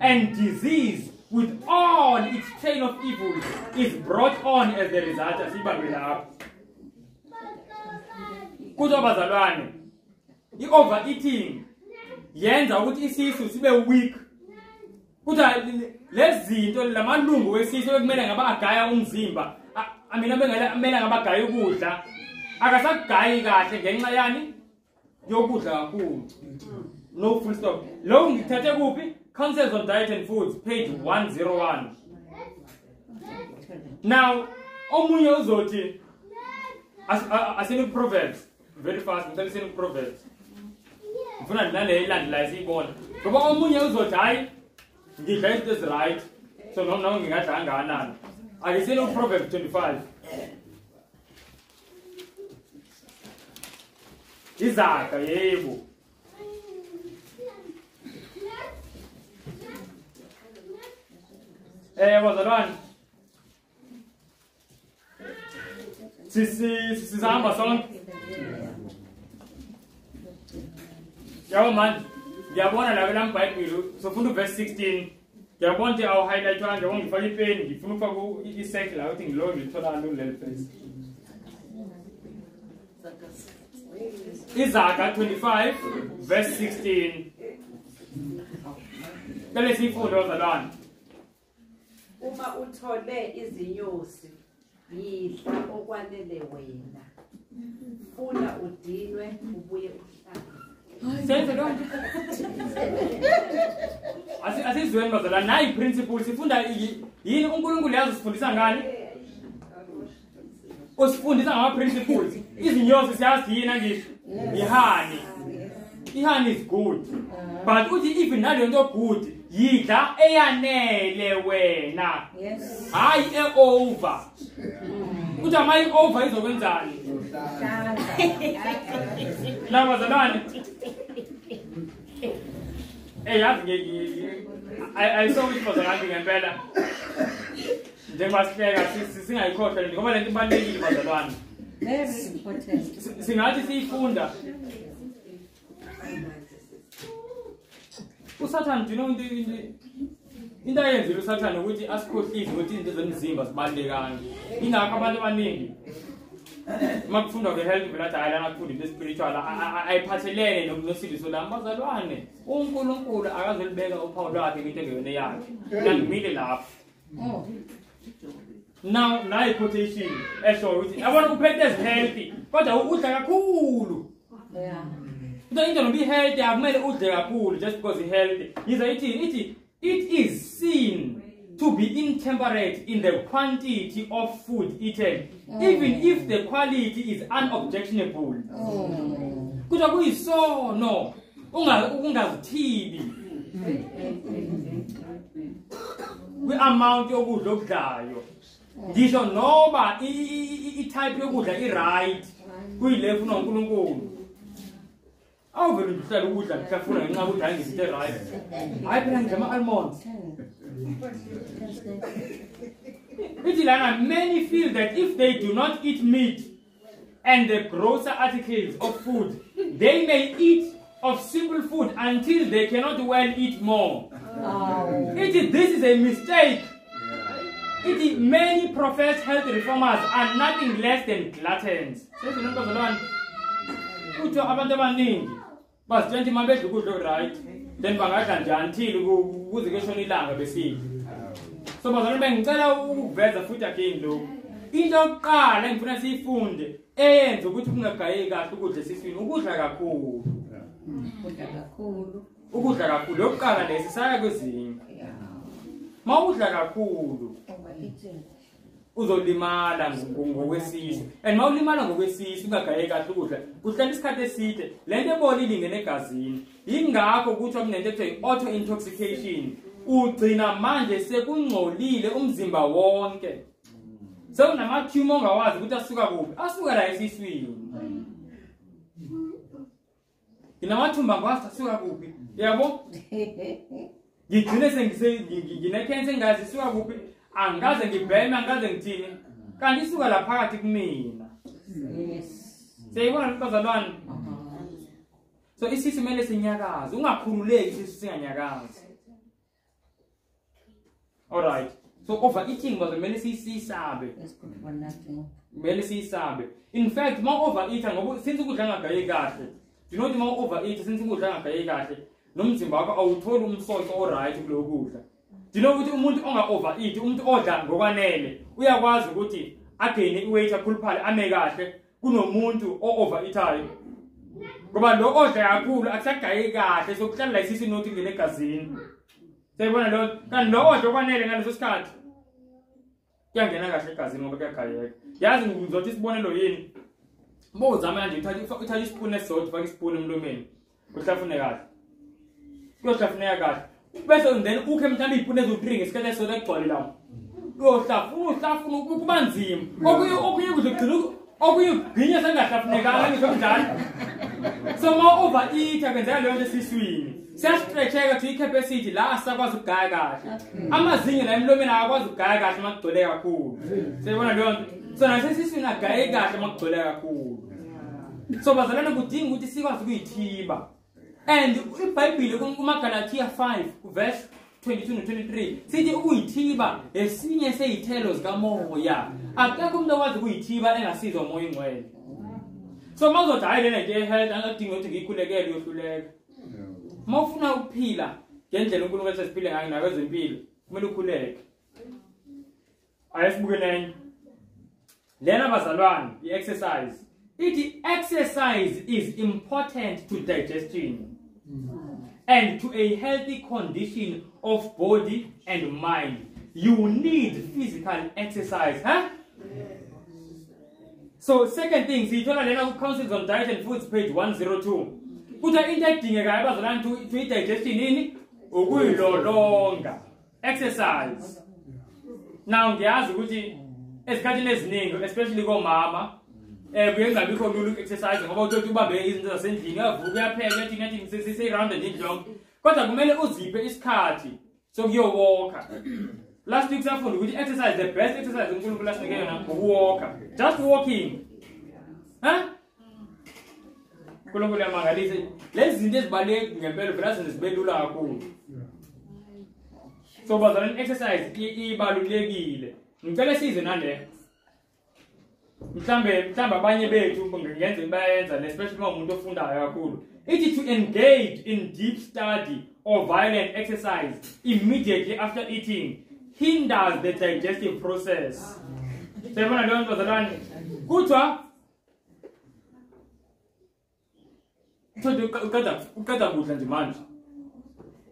And disease with all its chain of evil is brought on as the result. Asibambela apha. Kuzo bazalwane. I-overeating yenza ukuthi isisu sibe weak. Kutha lezi zinto lamalungu wesisu ekumele ngaba agaya umzimba. Amina bengela ngaba agaya ukudla. Akasagayi kahle ngenxa yani yokudla kakhulu. No full stop. Lo ngithathe kuphi? Counsels on Diet and Foods, page 101. Now, omunye uzothi asini Proverbs very fast. Ngithathe sini Proverbs. Ngifuna nale ilandela siyibona. Ngoba omunye uzothi hayi ngidla izinto is right. So noma ngingadla kangakanani. Akisini Proverbs 25. Izaga yebo. Bazalwane. Sisahamba sonke. Yabo manje ngiyabona la kwelam Bible sofunda verse 16. Ngiyabona ukuthi awu highlight wanje ngifaka ipeni ngifuna ukufaka i-circle la ukuthi ngilo ngithola leli verse. Izaga 25 verse 16. Kale sifunde bazalwane. Uma uthole izinyosi yidla okwanele wena. Funa udinwe ubuye uhlale. Senze lonke. Asizweni bazalwane nayi principle sifunda yini uNkulunkulu yazisifundisa ngani? Usifundisa ngama principles. Izinyosi siyazidina ngisho. Ihani. Ihani is good. But uthi even nalento good yidla eyanele wena. Yes. Hayi over. Uthi amayi over izokwenzani? Na bazalwane. I saw it bazalwane ngempela. Njengasihleka singayikhohlwa nje ngoba lento ibalekile bazalwane. Very important. Singathi siyifunda. uSathane do you know into ayenzile uSathane ukuthi asikhohlise ukuthi izinto zomzimba sibalekane. Ingakho abantu abaningi makufundwa ngehealth vela hayi lana kufunda spiritual ayiphathelene nokusiliso la bazalwane. uNkulunkulu akazolibeka uphawu lwakhe into engeyona yakhe. Ngimile lapho. Now nayi quotation esho ukuthi yabona uphethe healthy kodwa udla kakhulu. Yeah. Into no be healthy akumele udle kakhulu just because it's healthy. It is sin to be intemperate in the quantity of food eaten, even if the quality is unobjectionable. Kuja kuyisono ungazithibi kwi amount yokudla okudlayo. Ngisho noba i-type yokudla i-right kuyilefu noNkulunkulu. Awuvele uhlala ukudla kuhlafuna ngenxa ukuthi hayi ngizinto right. Hayi phela ngidla almonds. Many feel that if they do not eat meat and the grosser articles of food, they may eat of simple food until they cannot well eat more. This is a mistake. Many professed health reformers are nothing less than gluttons. Uthi abantu abaningi bazitshela mabedla ukudla right then bangadla nje until kuze keshona ilanga besidla. So bazalwane bengicela ukuveza futhi again lo into yokuqala engifuna siyifunde eyenza ukuthi kungagayeki kahle ukudla siswini ukudla kakhulu. Ukudla kakhulu yokuqala lesi saya kwezinye. Mawudla kakhulu uzolimala ngokwesisu. And mawulimala ngokwesisu ungagaye kahle ukudla kuhlala isikhathi eside lento ebolile ingene egazini. Ingakho kuthiwa kunento ekuthiwa i-auto intoxication. Ugcina manje sekungcolile umzimba wonke. Sekunama-tumor ongawazi ukuthi asuka kuphi. Asuka la esiswini. Nginamathumba ngwazi asuka kuphi. Yabo? Ngigcine ngine-cancer engazi isuka kuphi. Angaze ngibheme, angaze ngithini. Kanti isuka la phakathi kumina. Yes. Siyibona bazalwane. So isisu kumele sinyakaze. Ungakhululeki isisu singanyakazi. Alright. So overeating kumele siyisabe. That's good for nothing. Kumele siyisabe. In fact, ma overeater ngoba since ukudla ngagaye kahle. You know ma overeat since ukudla ngagaye kahle, nomzimba wakho awutholi umsoco oright kulo kudla. Do you know ukuthi umuntu onga overeat, umuntu odla ngokwanele, uyakwazi ukuthi again iweight akhuluphale ame kahle kunomuntu o-overeatayo. Ngoba lo odla kakhulu akusagaye kahle sokuhlala la isisi nothi ngene egazini. Siyabona lo kanti lo odla okwanele ngaleso sikhathi kuyangena kahle egazini ngoba kuyagayeka. Yazi ngizothi isibonelo yini? Mawuzama manje uthatha ispoon esodwa ufaka ispoon emlomeni. Kuhlafune kahle. Kuyohlafuneka kahle. Bese then ukhe mhlawumbe ipune ezo-3 ngesikhathi esodwa egcwale lapho. Uyohlafuna kuba nzima. Okunye kuzogcina okuyugwinya sengahlafunekanga ngisho njalo. So ma overeat kwenzeka leyo nto esiswini. Siyastretcheka to i-capacity la asakwazi ukugaya kahle. Amazinyo la emlomeni akakwazi ukugaya kahle uma kugcwele kakhulu. Siyibona leyo nto. So nasesiswini agaye kahle uma kugcwele kakhulu. So bazalwane kudinga ukuthi sikwazi ukuyithiba. And iBhayibheli kumaGalatia 5 verse 22 no 23 sithi ukuyithiba esinye seyithelo zikamoya. Akekho umuntu okwazi ukuyithiba engasizwa umoya ingcwele. So mawuzothi hayi lena into ehealth angadinga ukuthi ngikhulekele uyohluleka. Mawufuna ukuphila ngendlela uNkulunkulu esiphile ngayo nakwezempilo kumele ukhuleke. Ayisibuke nenye. Lena bazalwane i-exercise. Exercise is important to digestion and to a healthy condition of body and mind. You need physical exercise, huh? So second thing, siyithola lena ku-Councils on Diet and Foods page 102. Kuthiwa into edingekayo bazalwane to i-digestion yini? Ukuyilolonga. Exercise. Now ngiyazi ukuthi esikhathini eziningi especially komama kuyengabikho lula uku-exercise ngoba uthi ubambe izinto zasendlini uyavuka uyapheka uyathi sisi-round and indlonke kodwa kumele uziphe isikhathi sokuyowalka. Last week safunda ukuthi exercise the best exercise uNkulunkulu asinike yona ukuwalka. Just walking. uNkulunkulu uyamangalisa. Lezi zinto ezibaluleke ngempela vele azenzibe lula kakhulu. So bazalwane exercise ibalulekile. Ngicela sizwe nale. Mhlambe abanye bethu ngenze bayenza especially uma umuntu ofundayo kakhulu. Ithi to engage in deep study or violent exercise immediately after eating hinders the digestive process. Siyabona leyo nto bazalwane. Kuthiwa ukada kudla nje manje.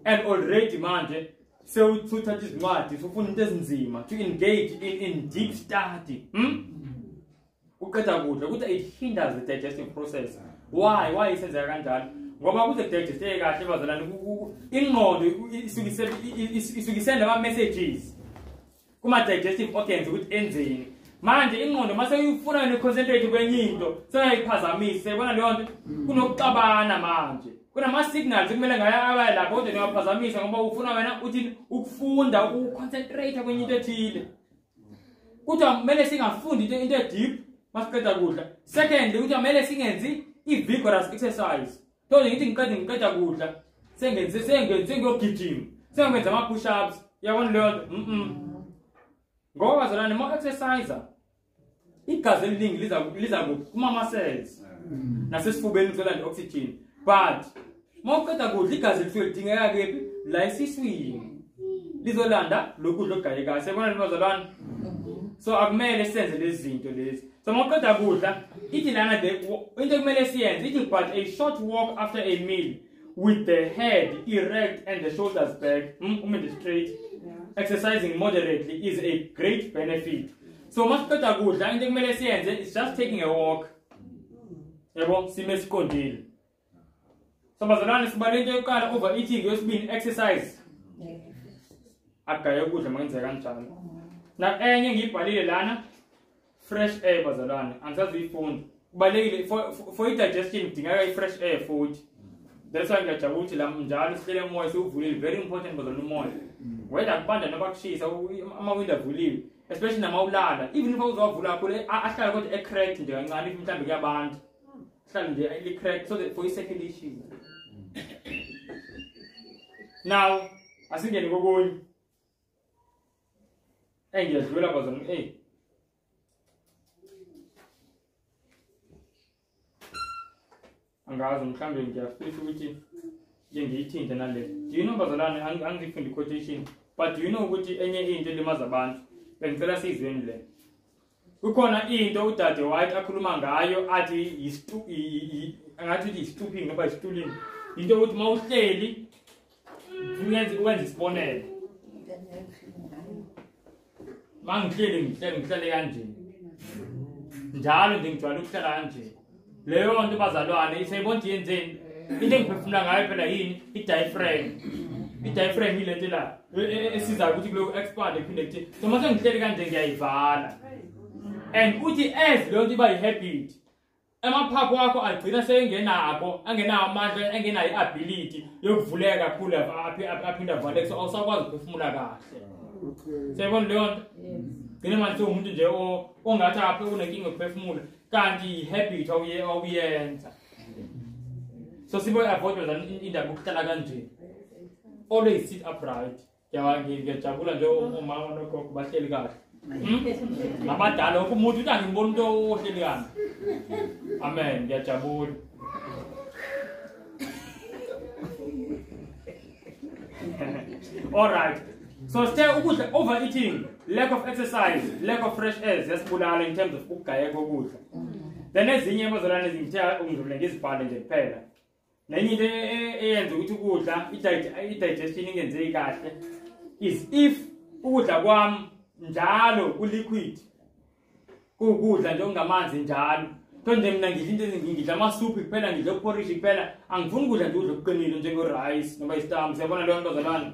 And already manje sewuthatha izincwadi ufuna into ezinzima to engage in deep study. Ukada kudla ukuthi it hinders the digestive process. Why isenzeka kanjalo? Ngoba kuze digeste kahle bazalwane ingqondo isukisela ama messages kuma digestive organs ukuthi enzeni. Manje ingqondo mase uyifuna ne concentrate kwenye into seyayiphazamisa. Yabona leyo nto kunokucabana manje. Kunama signals kumele ngaya lapho kodwa niyaphazamisa ngoba ufuna wena uthi ukufunda uconcentrate kwenye into ethile. Kuthiwa kumele singafundi into deep masiqeda kudla. Second kuthiwa kumele singenzi i-vigorous exercise. Nto ngithi ngiqeda kudla sengenze ngiyogijima sengenza ama push ups. Yabona leyo nto ngoba bazalwane ma exercise igazi eliningi liza kuma muscles nasesifubeni kuthola nje oxygen. But mawuqeda kudla igazi lifike lidingeka kephi la esiswini lizolanda lokudla okugaye kahle. Siyabona bazalwane. So akumele senze lezi zinto lezi. So mawuqeda kudla ithi lana into kumele siyenze ithi but a short walk after a meal with the head erect and the shoulders back straight. Exercising moderately is a great benefit. So masiqeda kudla into ekumele siyenze is just taking a walk. Yebo sime siqondile. So bazalwane sibaleke yokuqala overeating yesibini exercise. Agaye ukudla makenze kanjalo. Na enye ngibhalile lana fresh air bazalwane angisazi uyifunda. Kubalekile for digestion kudingeka i-fresh air futhi. That's why ngiyajabula ukuthi la njalo sihlele umoya siwuvulile very important bazalwane umoya. Whether kubanda noma kushisa ama-window avuliwe especially nama ulala even if uzawavula kakhulu ahlala kodwa e-cracked nje kancane if mhlawumbe kuyabantu. Hlala nje i-cracked so that for i-circulation. Now asingene kokunye. Ngiyadlula bazalwane angazi mhlambe ngiyafisa ukuthi ngiyithinte nale. Do you know bazalwane angizifundi quotation but do you know ukuthi enye into elimaza abantu bengicela sizweni le. Kukhona into udade white akhuluma ngayo athi angathi yi-stooping ngoba yi-stooling. Into ukuthi mawuhleli wenza isibonelo. Mangihleli ngihlale kanje. Njalo nje ngijwayele ukuhlala kanje. Leyo nto bazalwane isayibona yenzeni. Into engiphefumula ngayo phela yini? I-diaphragm. I-diaphragm ile nto la esiza ukuthi kulo expand ephinde kuthi. So mase ngihleli kanje ngiyayivala. And uthi as leyo nto iba yi-habit. Amaphaphu wakho agcina sengenako, angenawo amandla, angenayo i-ability yokuvuleka kakhulu aphinda avaleke so awusakwazi ukuphefumula kahle. Sayibona leyo nto? Ngine manje umuntu nje ongathi apha unenkinga yokuphefumula kanti i-habit awuyenza. So simple avoid indaba yokuhlala kanje. Always sit upright. Ngiyajabula nje umama nogogo bahleli kahle. Abadala wonke umuntu uthi angibona umuntu ohleli kahle. Amen, ngiyajabula. All right. So stay ukudla overeating, lack of exercise, lack of fresh air ziyasibulala in terms of ukugaya kokudla. Then ezinye emazalwane zingithiya ungizobule ngizibhale nje kuphela. Nenye into eyenza ukuthi ukudla i-digestion ingenzeki kahle is if ukudla kwami njalo ku-liquid. Ukudla nje ongamanzi njalo. Tonje mina ngidla into eziningi ngidla amasuphi kuphela ngidla porridge kuphela angifuni ukudla nje okuqinile njenge-rice noma isitambu. Siyabona leyo nto bazalwane.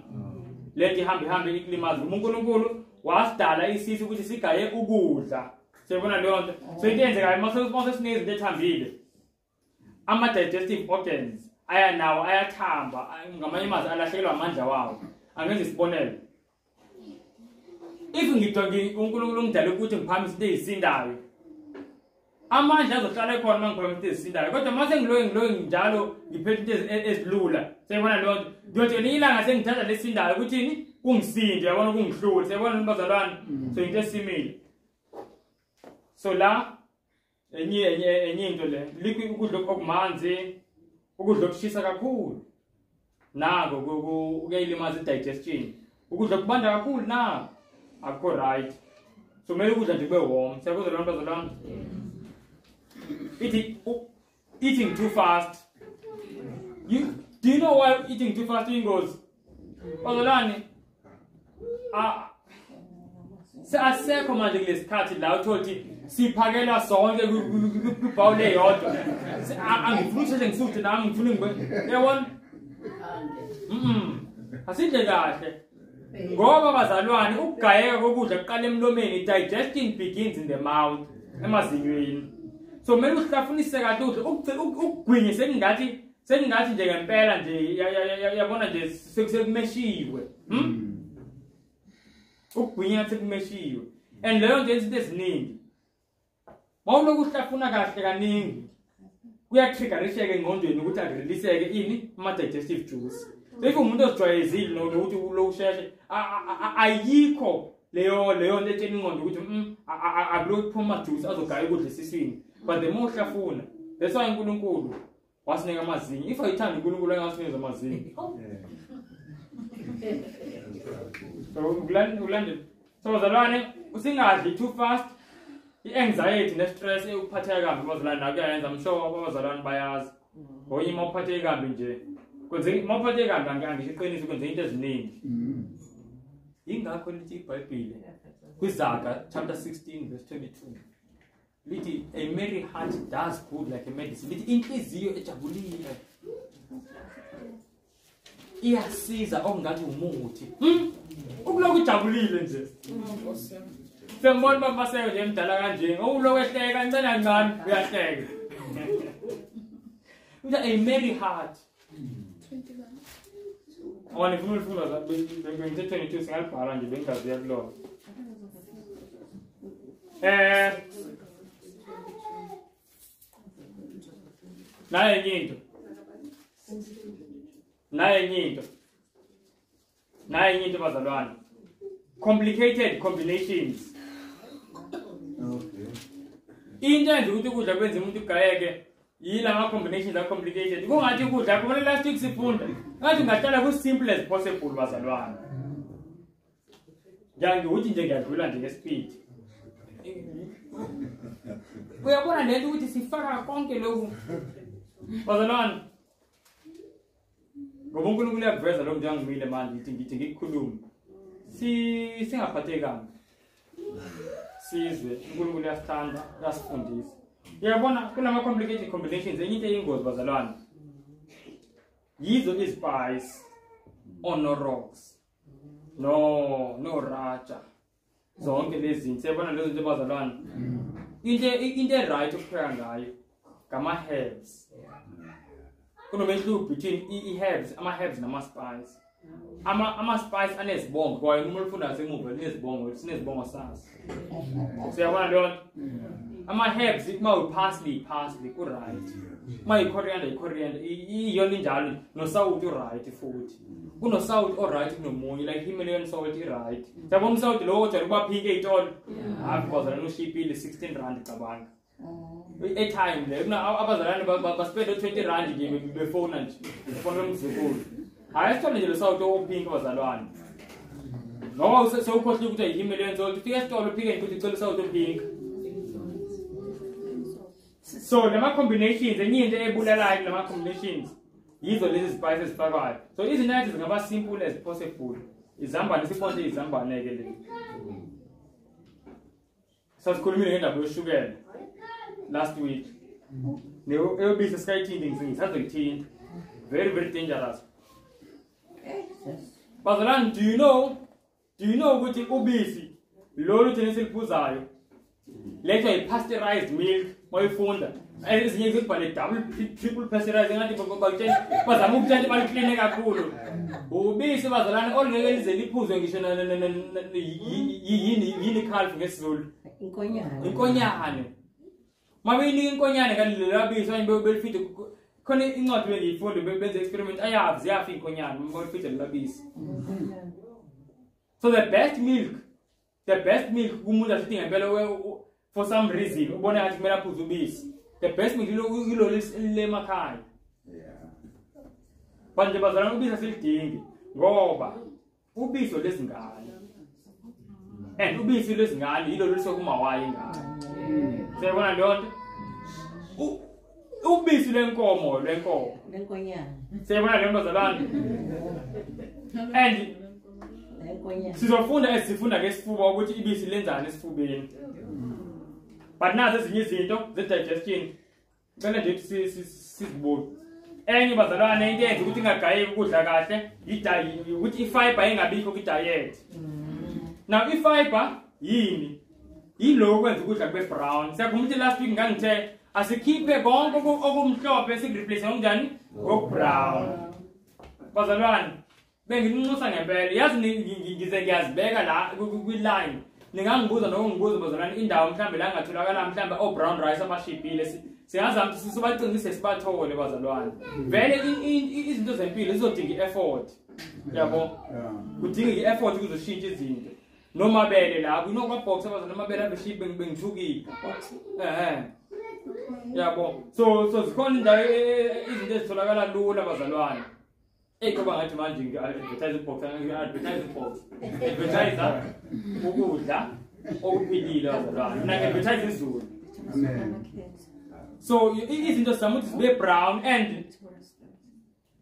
Lethi ihambe iklimazi uNkulunkulu wasidala isisi ukuthi sigaye ukudla. Siyabona leyo nto. So into eyenzekayo mase sinezinto ethambile ama-digestive organs nawo ayathamba ngamanye amazwi alahlekelwa amandla wawo. Angenza isibonelo. If uNkulunkulu ungidala ukuthi ngiphamise into ezisindayo amandla azohlala ekhona mangiphamise into ezisindayo kodwa mase ngiloye njalo ngiphethe into ezilula. Siyabona leyo nto. Ngiyothi elinye ilanga sengithatha lesindayo ukuthini kungisinde yabona kungihlula. Siyabona bazalwane. So into esimile. So la enye into le liquid ukudla okumanzi ukudla okushisa kakhulu nako ukuyilimaza i-digestion. Ukudla kubanda kakhulu nako akho right. So kumele ukudla nje kube warm. Siyabona lo nto bazalwane. Eating too fast. Do you know why eating too fast goes? Bazalwane asekho manje kulesikhathi la uthothi siphakela sonke kwibhawule eyodwa. Angifuni ukuthi ngisuthe nami ngifuna yabona. Asidle kahle. Ngoba bazalwane ukugayeka kokudla kuqala emlomeni. Digestion begins in the mouth, emazinyweni. So kumele usihlafunise kahle ukugwinye sekungathi nje ngempela nje yabona nje sekumeshiwe. Ukugwinya sekumeshiwe. And leyo nje izinto eziningi. Mawuloku uhlafuna kahle kaningi kuyatriggerisheke engqondweni ukuthi areleaseke ini ama-digestive juice. So if umuntu ozijwayezile nokuthi ulokusheshe ayikho leyo nto etshela ingqondo ukuthi akulo kuphuma juice azogaya ukudla esiswini. But the more uhlafuna that's why uNkulunkulu wasinika amazinyo. If ayithanda uNkulunkulu angasinikeza amazinyo. So ulandele. So bazalwane usingadli too fast. I-anxiety ne-stress ukuphatheka kabi bazalwane nakuyayenza msho abazalwane bayazi. Ngoba uma uphatheka kabi nje kwenze uma uphatheka kabi angisho iqiniso kwenze into eziningi. Ingakho lithi iBhayibheli Kwizaga chapter 16 verse 22. Lithi a merry heart does good like a medicine. Lithi inhliziyo ejabulile iyasiza okungathi umuthi. Ukuloku ujabulile nje. Sembona babaseyo nje emdala kanje, uloku ehleka kancane kancane uyahleka. With a merry heart. 21. Awani funa za bengithe 22 singalibhala nje bengazi yakulo. Naye nyinto bazalwane. Complicated combinations. Okay. Into nje ukuthi ukudla kwenza umuntu ugayeke yila ma combinations are complicated. Kungathi ukudla kumele last week sifunda. Ngathi ngatala ku simple as possible bazalwane. Njange uthi nje ngiyadlula nje ngespeed. Uyabona lento ukuthi sifaka konke lokhu. Bazalwane. Ngoba uNkulunkulu uyaveza lo njengangimile manje ngithi ngikukhuluma. Singaphathekanga. Sizwe uNkulunkulu uyasithanda, uyasifundisa. Uyabona kunama complicated combinations enye into eyingozi bazalwane. Yizo ispice no rocks. No raja. Zonke lezi zinto siyabona lezo zinto bazalwane. Into right ukupheka ngayo ngama herbs. Kunomehluko between herbs, ama-herbs nama-spice. Ama-spice anezibongo, kwaye uma ulifunda semuva sinezibongo sazo. Siyabona leyo? Ama-herbs, uma uyi-parsley, ku-right. Uma yi-coriander, iyona injalo, no-salt u-right futhi. Kuno-salt o-right kunomunye, like Himalayan salt i-right. Siyabona u-salt lo kodwa kuba pink ey'tolo. Hayi bazalwane ushipile 16 rand cabanga. Time le abazalwane baspenda 20 rand nje befona nje befona umzukulu hayi sithole nje lo sawuto opink bazalwane ngoba sewukhohle ukuthi ayihimele salt ufika esitolo uphike ukuthi ucela sawuto pink so lama combinations enye into ebulalayo lama combinations yizo lezi spices ezifakwayo so izinto zingaba simple as possible izambane sibonke izambane ke le sasikhulumile ngendaba yoshukela last week. It be sky tinting things. That's like teen. Very, very dangerous. Bazalan, do you know what is obesity? Lolo tenesil puzayo. Later a pasteurized milk, my founder. And it's used by a double, triple pasteurizing antibiotic. But I moved to my clinic at Pulu. Obesity Bazalan, all the is a liposuction and the calf gets sold. In Konya. Mawini inkonyane kalilabisa ibebefite khona incwadi bengiyifunde benze experiment ayazi yafi inkonyane mabefite labisa. So the best milk kumuntu asithi ngempela for some reason ubona ngathi kumele aphuze ubisi. The best milk yilo lemakhaya. Manje bazalana ubisi asilidingi ngoba ubisi lezingane. And ubisi lezingane yilo lisokumawayi ingane. Siyabona lonto ubisi lenkomo Lenkonyane. siyabona le bazalwane and sizofunda esifunda ngesifuba ukuthi ibisi lenzani esifubeni but nazo ezinye izinto ze digestion ngicela nje sizibuke enye bazalwane into yenza ukuthi ingagayeki ukudla kahle ukuthi ifiber ingabikho ku diet now ifiber yini yilo kwenza ukudla kube brown siyakhumbula last week ngangithe asikhiphe konke okumhlophe sikureplace ngokunjani ngokubrown bazalwane benginxusa ngempela yazi ngize ngiyazibeka la kwi line ningangibuza nokungibuza bazalwane indawo mhlambe la ngatholakala mhlambe o brown rice abashibhile siyazama sibacingise sibathole bazalwane vele izinto zempilo zizodinga effort yabo kudinga i-effort ukuzoshintsha izinto nomabele lapho inokwabox abazalwane amabele abeshiphe bengithukile yabo so zikhona indawo izinto ezitholakala lula bazalwane kuba ngathi manje ngi-advertise box advertise ukudla okuphilile bazalwane mina ngi-advertise izulu so izinto zamuthi zibe brown and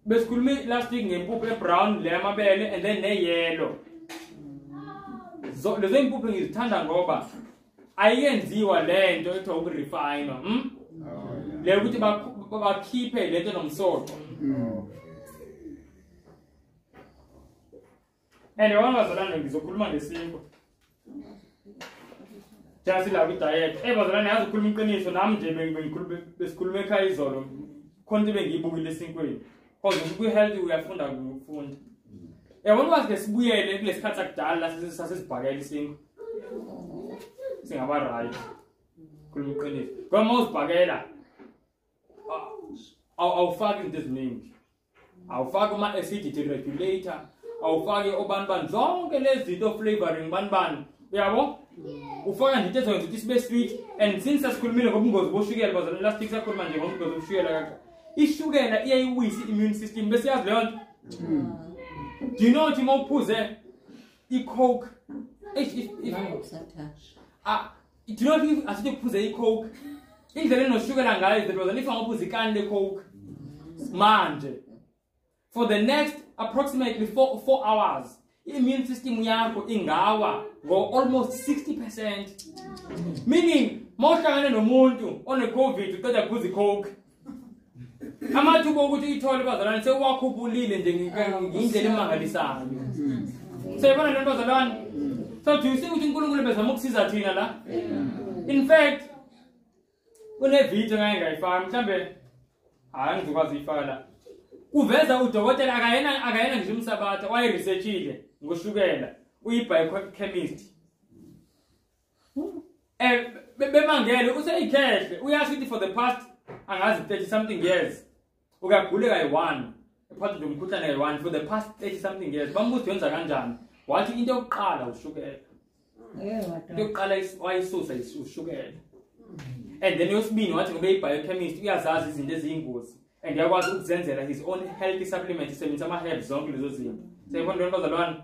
besikhulume last week ngempuphu ebrown le amabele and then ne-yellow lezo impuphu ngizithanda ngoba ayenziwa lento ethiwa ukurefine le ukuthi bakhiphe lento nomsoco and wangazalana ngizokhuluma ngesinto just la diet bazalana yazi ukukhuluma iqiniso nami nje besikhuluma ekhaya izolo khona bengiyibukile esinkweni cause ku health uyafunda ukufunda yabona wazi sibuyele kulesikhathi sakudala sasesibhakela isinko singaba right khuluma iqiniso ngoba mawusibhakela awufaki into eziningi awufaki ama acidity regulator awufaki obanibani zonke lezi zinto flavoring banibani uyabo ufaka nje into ezenza ukuthi sibe sweet and since sasikhulumile ngobungozi boshukela bazalana last week sakhuluma nje ngobungozi boshukela ishukela iyayiwisa immune system bese yazi leyo nto do you know ukuthi mawuphuze i-coke do you know if asithi kuphuze i-coke indlela enoshukela ngayo izinto bazalana ifa ngophuza ikani le-coke manje for the next approximately 4 hours immune system yakho ingawa go almost 60%, meaning mawuhlangane nomuntu one-covid uqeda kuphuza i-coke amathuba ukuthi ithole bazalwane sewakhuphulile nje ngindlela emangalisayo seyibona lento bazalwane so do you see ukuthi uNkulunkulu bezama ukusiza thina la in fact une-video ngayifaka mhlambe hayi ngizokwazi uyifaka la uveza udokotela akayena ngisho umsabatha wayeresearchile ngoshukela uyi-biochemist bemangele useyikhehle uyasho ukuthi for the past angazi 30 something years ukagule kayi-1 ephathi nje umkhuhlane kayi-1 for the past 30 something years bambuza wenza kanjani wathi into yokuqala ushukela into yokuqala wayisusa ushukela and then yosibini wathi ngoba i-biochemist uyazazi izinto eziyingozi and yakwazi ukuzenzela his own healthy supplement isebenzisa ama-herbs zonke lezo zinto seyibona lento bazalwane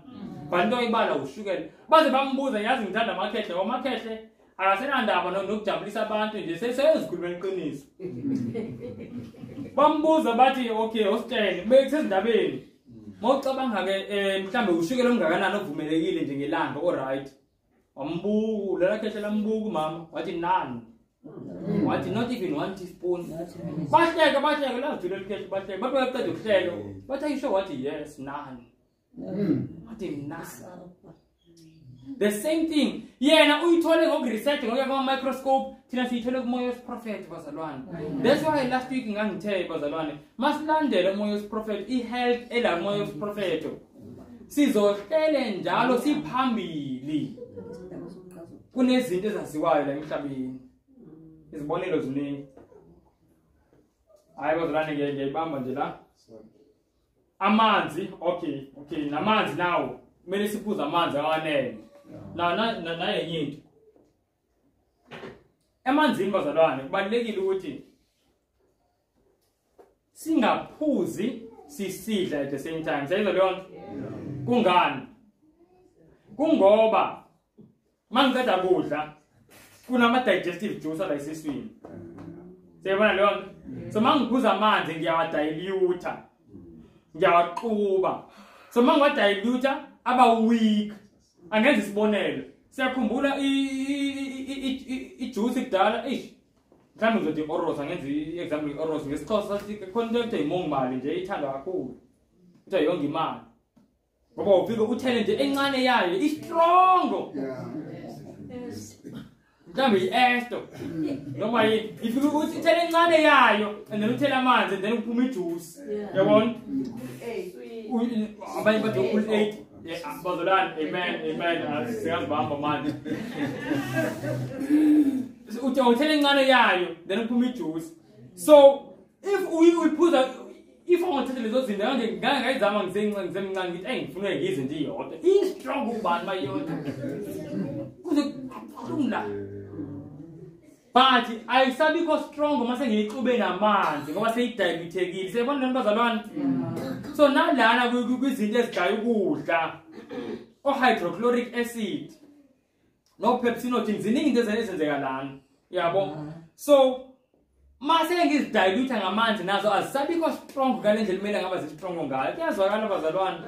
but into oyibala ushukela baze bambuza yazi ngithanda amakhehle wamakhehle akasenandaba nokujabulisa abantu nje seyezikhulumela iqiniso bambuza bathi okay hostele besezindabeni mawucabanga-ke mhlambe ushukela omngakanani ovumelekile nje ngelanga oright wambuku lela khehle lambuku mama wathi nani wathi not even 1 teaspoon bahleka lajulela ikhehle bahleka bathi bayaqeda ukuhleka bathi ayisho wathi yes nani wathi nasi the same thing yena uyithole ngokuresearch ngokuya kuma-microscope thina siyithole kumoya wesiprofethi bazalwane that's why last week ngangithe bazalwane masilandele umoya wesiprofethi i-health ela moya wesiprofethi sizohlele njalo siphambili kunezinto ezaziwayo la emhlabeni izibonelo ziningi hayi bazalwane ngiyayibamba nje la amanzi okay namanzi nawo kumele siphuze amanzi awanele nayenye into emanzini bazalwane kubalulekile ukuthi singaphuzi sisidla at the same time sayizwa leyo nto kungani kungoba mangiceda kudla kunama-digestive juice ala esiswini sayibona leyo nto so mangiphuza amanzi ngiyawadilutha ngiyawaxuba so mangiwadilutha aba weak angenza isibonelo siyakhumbula ijuice kudala mhlawumbe ngizothi i-oros angenza i-example i-oros ngesixhosa sathi khona into ekuthiwa imongimali nje ithandwa kakhulu kuthiwa yonke imali ngoba ufike uthele nje encane yayo istrongo mhlawumbe i-esto noma yini ifike ukuthi ithele encane yayo and then uthele amanzi and then uphuma ijuice yabona abanye bathi ul-8 bazalwane amen siyazibamba manje uthele encane yayo then uphuma ijuice so if uyiphuza if ongithethe lezo zinto kanje ngangayizama ngisemncane ngithi ngifuna ngize nje iyodwa i-strong ubani mayodwa kuze kuhlula but ayisabikho strong uma sengiyixube namanzi ngoba seyidilutekile siyabona lento bazalwane so nalana kwizinto ezidala ukudla o-hydrochloric acid no-pepsinogen ziningi into ezenzeka lana yabo so mase ngizidilutha ngamanzi nazo azisabikho strong ngale ndlela kumele ngaba zistrongo ngayo kuyazwakala bazalwane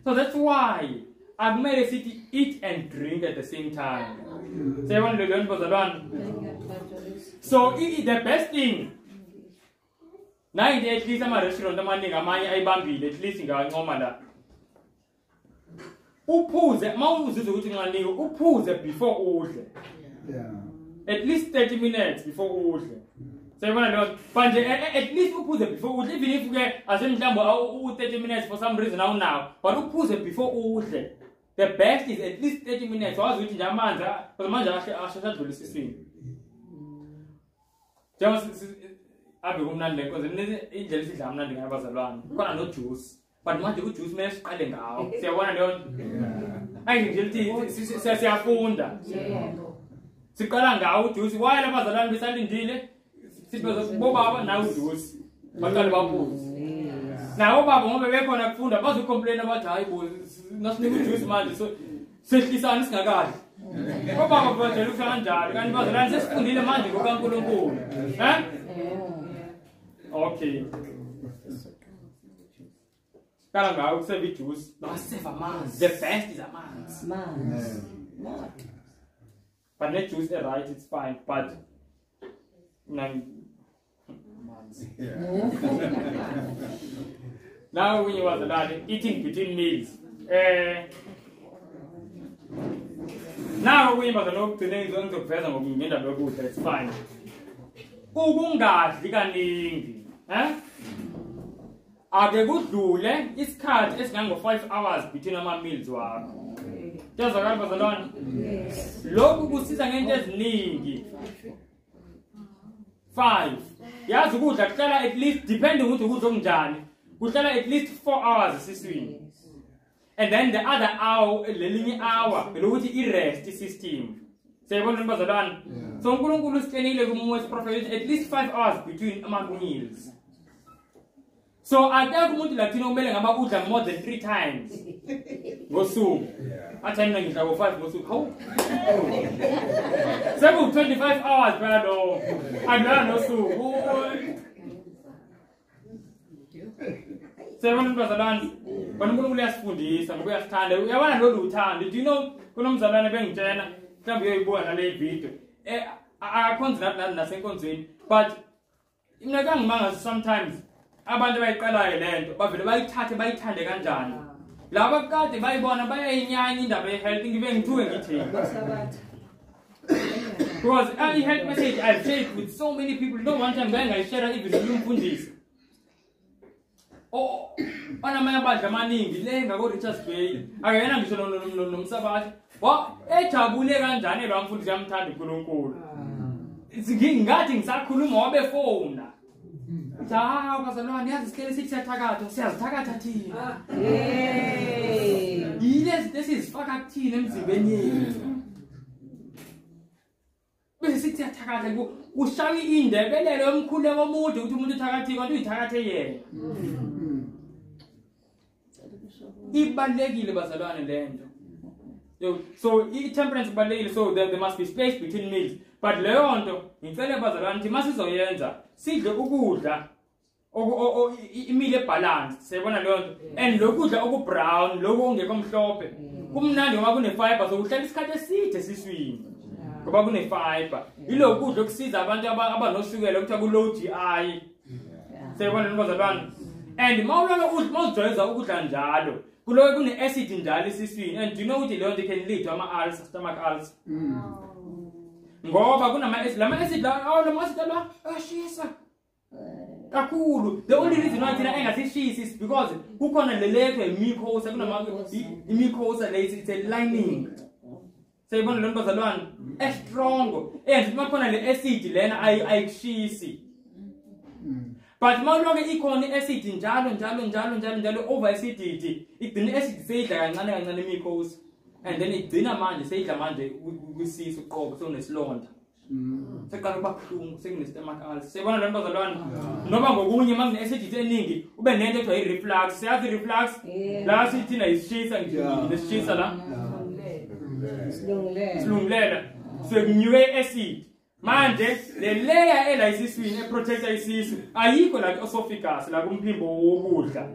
so that's why akumele sithi eat and drink at the same time. Sayibona le nto bazalwane. So the best thing nayi nje at least ama-restaurant amaningi amanye ayibambile at least ngancoma la. Uphuze mawuzizwe ukuthi nxanike uphuze before udle. Yeah. At least 30 minutes before udle. Sayibona lo manje at least uphuze before udle even if ke asemhlambo u 30 minutes for some reason now but uphuze before udle. The best is at least 30 minutes. Wazi ukuthi nje amanzi because manje ashadlula esiswini. Njengoba abe kumnandi lenkonzo indlela isidla mnandi ngabazalwane. Khona no juice. But manje ujuice mele siqale ngawo. Siyabona leyo nje lithi siyafunda. Yebo. Siqala ngawo ujuice. Why labazalwane besalindile? Sibeza bobaba na ujuice. Baqale baphuze. Nawo baba ngoba bekhona kufunda bazocomplain abathi hayi bo nasinika ujuice manje so sehlisana singakadli. Bobaba bajela ukuthi kanjalo kanti bazalwane sesifundile manje ngokaNkulunkulu. Okay. Kala ngawo kuseva ijuice. Baseva amanzi. The best is amanzi. But let juice right, it's fine. But now when you was eating between meals. Now when you was today going to present of me, it's fine. Ukungadli kaningi. Ake kudlule isikhathi esingango 5 hours between ama meals wakho. Yazakala bazalwane? Yes. Lokhu kusiza ngento eziningi. 5. Yazi ukudla kuhlala at least depending ukuthi ukudla okunjani. Kuhlala at least 4 hours esiswini. And then the other hour, lelinye hour, lokuthi i-rest system. Sayibona bazalwane? So uNkulunkulu usithenile kuMoses prophet at least 5 hours between ama meals. So akekho umuntu la thina kumele ngaba udla more than 3 times ngosuku. Athi mina ngidla ngo5 ngosuku. Hawu. Seku 25 hours phela lo. Adla nosuku. Sebona bazalwane, uNkulunkulu uyasifundisa ngoba uyasithanda. Uyabona lo uthanda. Do you know kunomzalwane bengitshena mhlawumbe uyoyibona le video. Akhonza nasenkonzweni but mina kangimanga sometimes abantu bayiqalayo lento bavele bayithathe bayithande kanjani laba kade bayibona bayayinyanya indaba ye-health ngibe ngithuke ngithini because i-health message I've shared with so many people no one time ngayishare even umfundisi onamanye abadla amaningi le ngako-Richards Bay akayena ngisho nomsabathi ejabule kanjani lo mfundisi yamthanda uNkulunkulu ngathi ngisakhuluma wabefona bazalwane yazi sihlele sithi siyathakatha siyazithakatha thina yile lesizifaka kuthina emzimbeni yethu bese sithi siyathakatha ushaye indebelelo yomkhuleko omude ukuthi umuntu uthakathile kanti uyithakathe yena ibalekile bazalwane lento so i-temperance ibalekile so there must be space between meals but leyo nto ngicela bazalwane ukuthi masizoyenza sidle ukudla imile balance sayibona leyo nto and lokudla okubrown lokho ongekho mhlophe kumnandi ngoba kune-fiber so kuhlala isikhathi eside esiswini ngoba kune-fiber ilokudla okusiza abantu abanoshukela okuthiwa ku-low GI sayibona bazalwane and mawujwayeza ukudla njalo kuloke kune-acid njalo esiswini and do you know ukuthi leyo nto can lead to ama-ulcer stomach ulcer ngoba kunama-acid lama-acid lama-acid la ashisa kakhulu the only reason why thina engasishisi is because kukhona lelekho i-mucosa i-mucosa le it's a lining sayibona lento bazalwane strong and makhona le acid lena ayikushisi but mawuloke ikhona i-acid njalo over acidity igcina acid seyidla kancane i-mucosa and then igcina manje seyidla manje kwisisu uqobo sekunesilonda seqala kuba buhlungu sekune-stomach ulcer siyabona lento bazalwane noma ngokunye uma kune-acidity eningi ube nento ekuthiwa i-reflux siyazi i-reflux la sithina isishisa nesishisa la silungulela sekunyuke acid manje le layer ela isiswini eprotecta isisu ayikho la esophagus la kumphimbo wokudla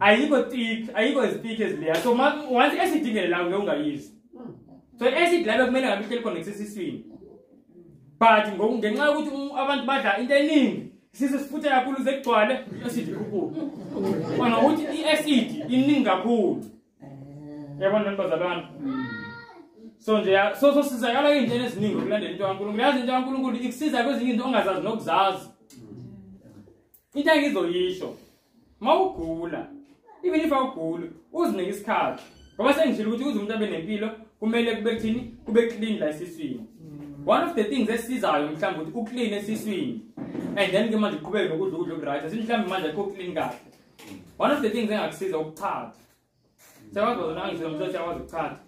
ayikho thick, ayikho as thick as leya. So once acid ingene la ungayisi. So acid la bekumele ngabe ihleli khona ngesiswini. But ngenxa ukuthi abantu badla into eningi, sisifuthe kakhulu sekugcwale acid ikhuphuka. Wona ukuthi iacid iningi kakhulu. Yabona bazalwane. So nje so sizakala into eziningi ukulandela into kaNkulunkulu. Yazi into kaNkulunkulu ikusiza kwezinye izinto ongazazi nokuzazi. Into engizoyisho. Mawugula, even if awugula, uzinike isikhathi. Ngoba sengishilo ukuthi uze umuntu abe nempilo, kumele kube kuthini? Kube clean la esiswini. One of the things esizayo mhlawumbe ukuthi uclean esiswini. And then ke manje uqhubeke nokudla ukudla okuright. Asimhlawumbe manje akho clean kahle. One of the things engakusiza ukuthatha. Sewazi wona ngisho umthetho yawazi ukuthatha.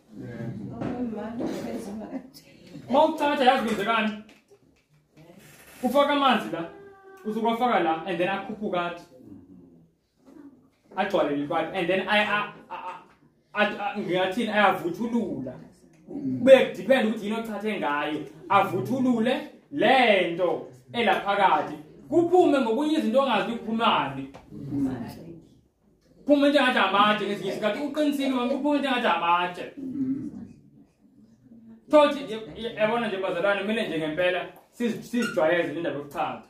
Mawuthatha yazi kwenzekani? Ufaka amanzi la, uzokufaka la and then akhuphuka athi. Agcwale likwati and then ngiyathini ayavuthulula. Kube depend ukuthi yini othathe ngayo. Avuthulule lento elaphakathi. Kuphume ngokunye izinto ongazi ukuphumani. Kuphume nje ngathi amatshe ngesinye isikhathi uqinisile manje kuphume nje ngathi amatshe. Thothi yabona nje bazalwane kumele nje ngempela sizijwayeze indaba yokuthatha.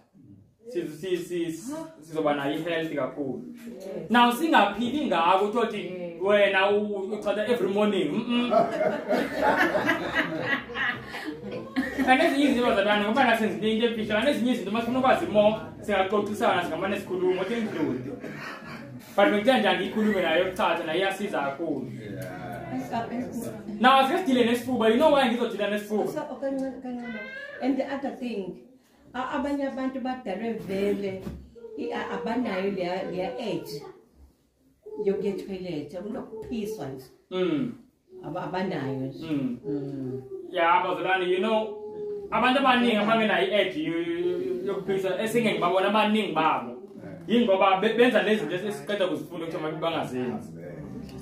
Sizoba nayo healthy kakhulu. Now singaphili ngako uthi wena uthatha every morning. Ezinye izinto bazalwane ngoba nasenze into efisha, ezinye izinto masifuna ukwazi more singaxoxisana singamane sikhuluma ukuthi ngidlule. But ngithanda nje ikhulume nayo yokuthatha nayo iyasiza kakhulu. Now asesidile nesifuba, you know why ngizodila nesifuba? And the other thing, abanye abantu badalwe vele abanayo leya age yokuya toilet, unokuphiswa nje. Abanayo. Yeah, bazalwane, you know, abantu abaningi abangenayo i-age yokuphisa esingeke babona abaningi babo. Yingoba benza lezi zinto esiqeda kuzifunda ukuthi abantu bangazenzi.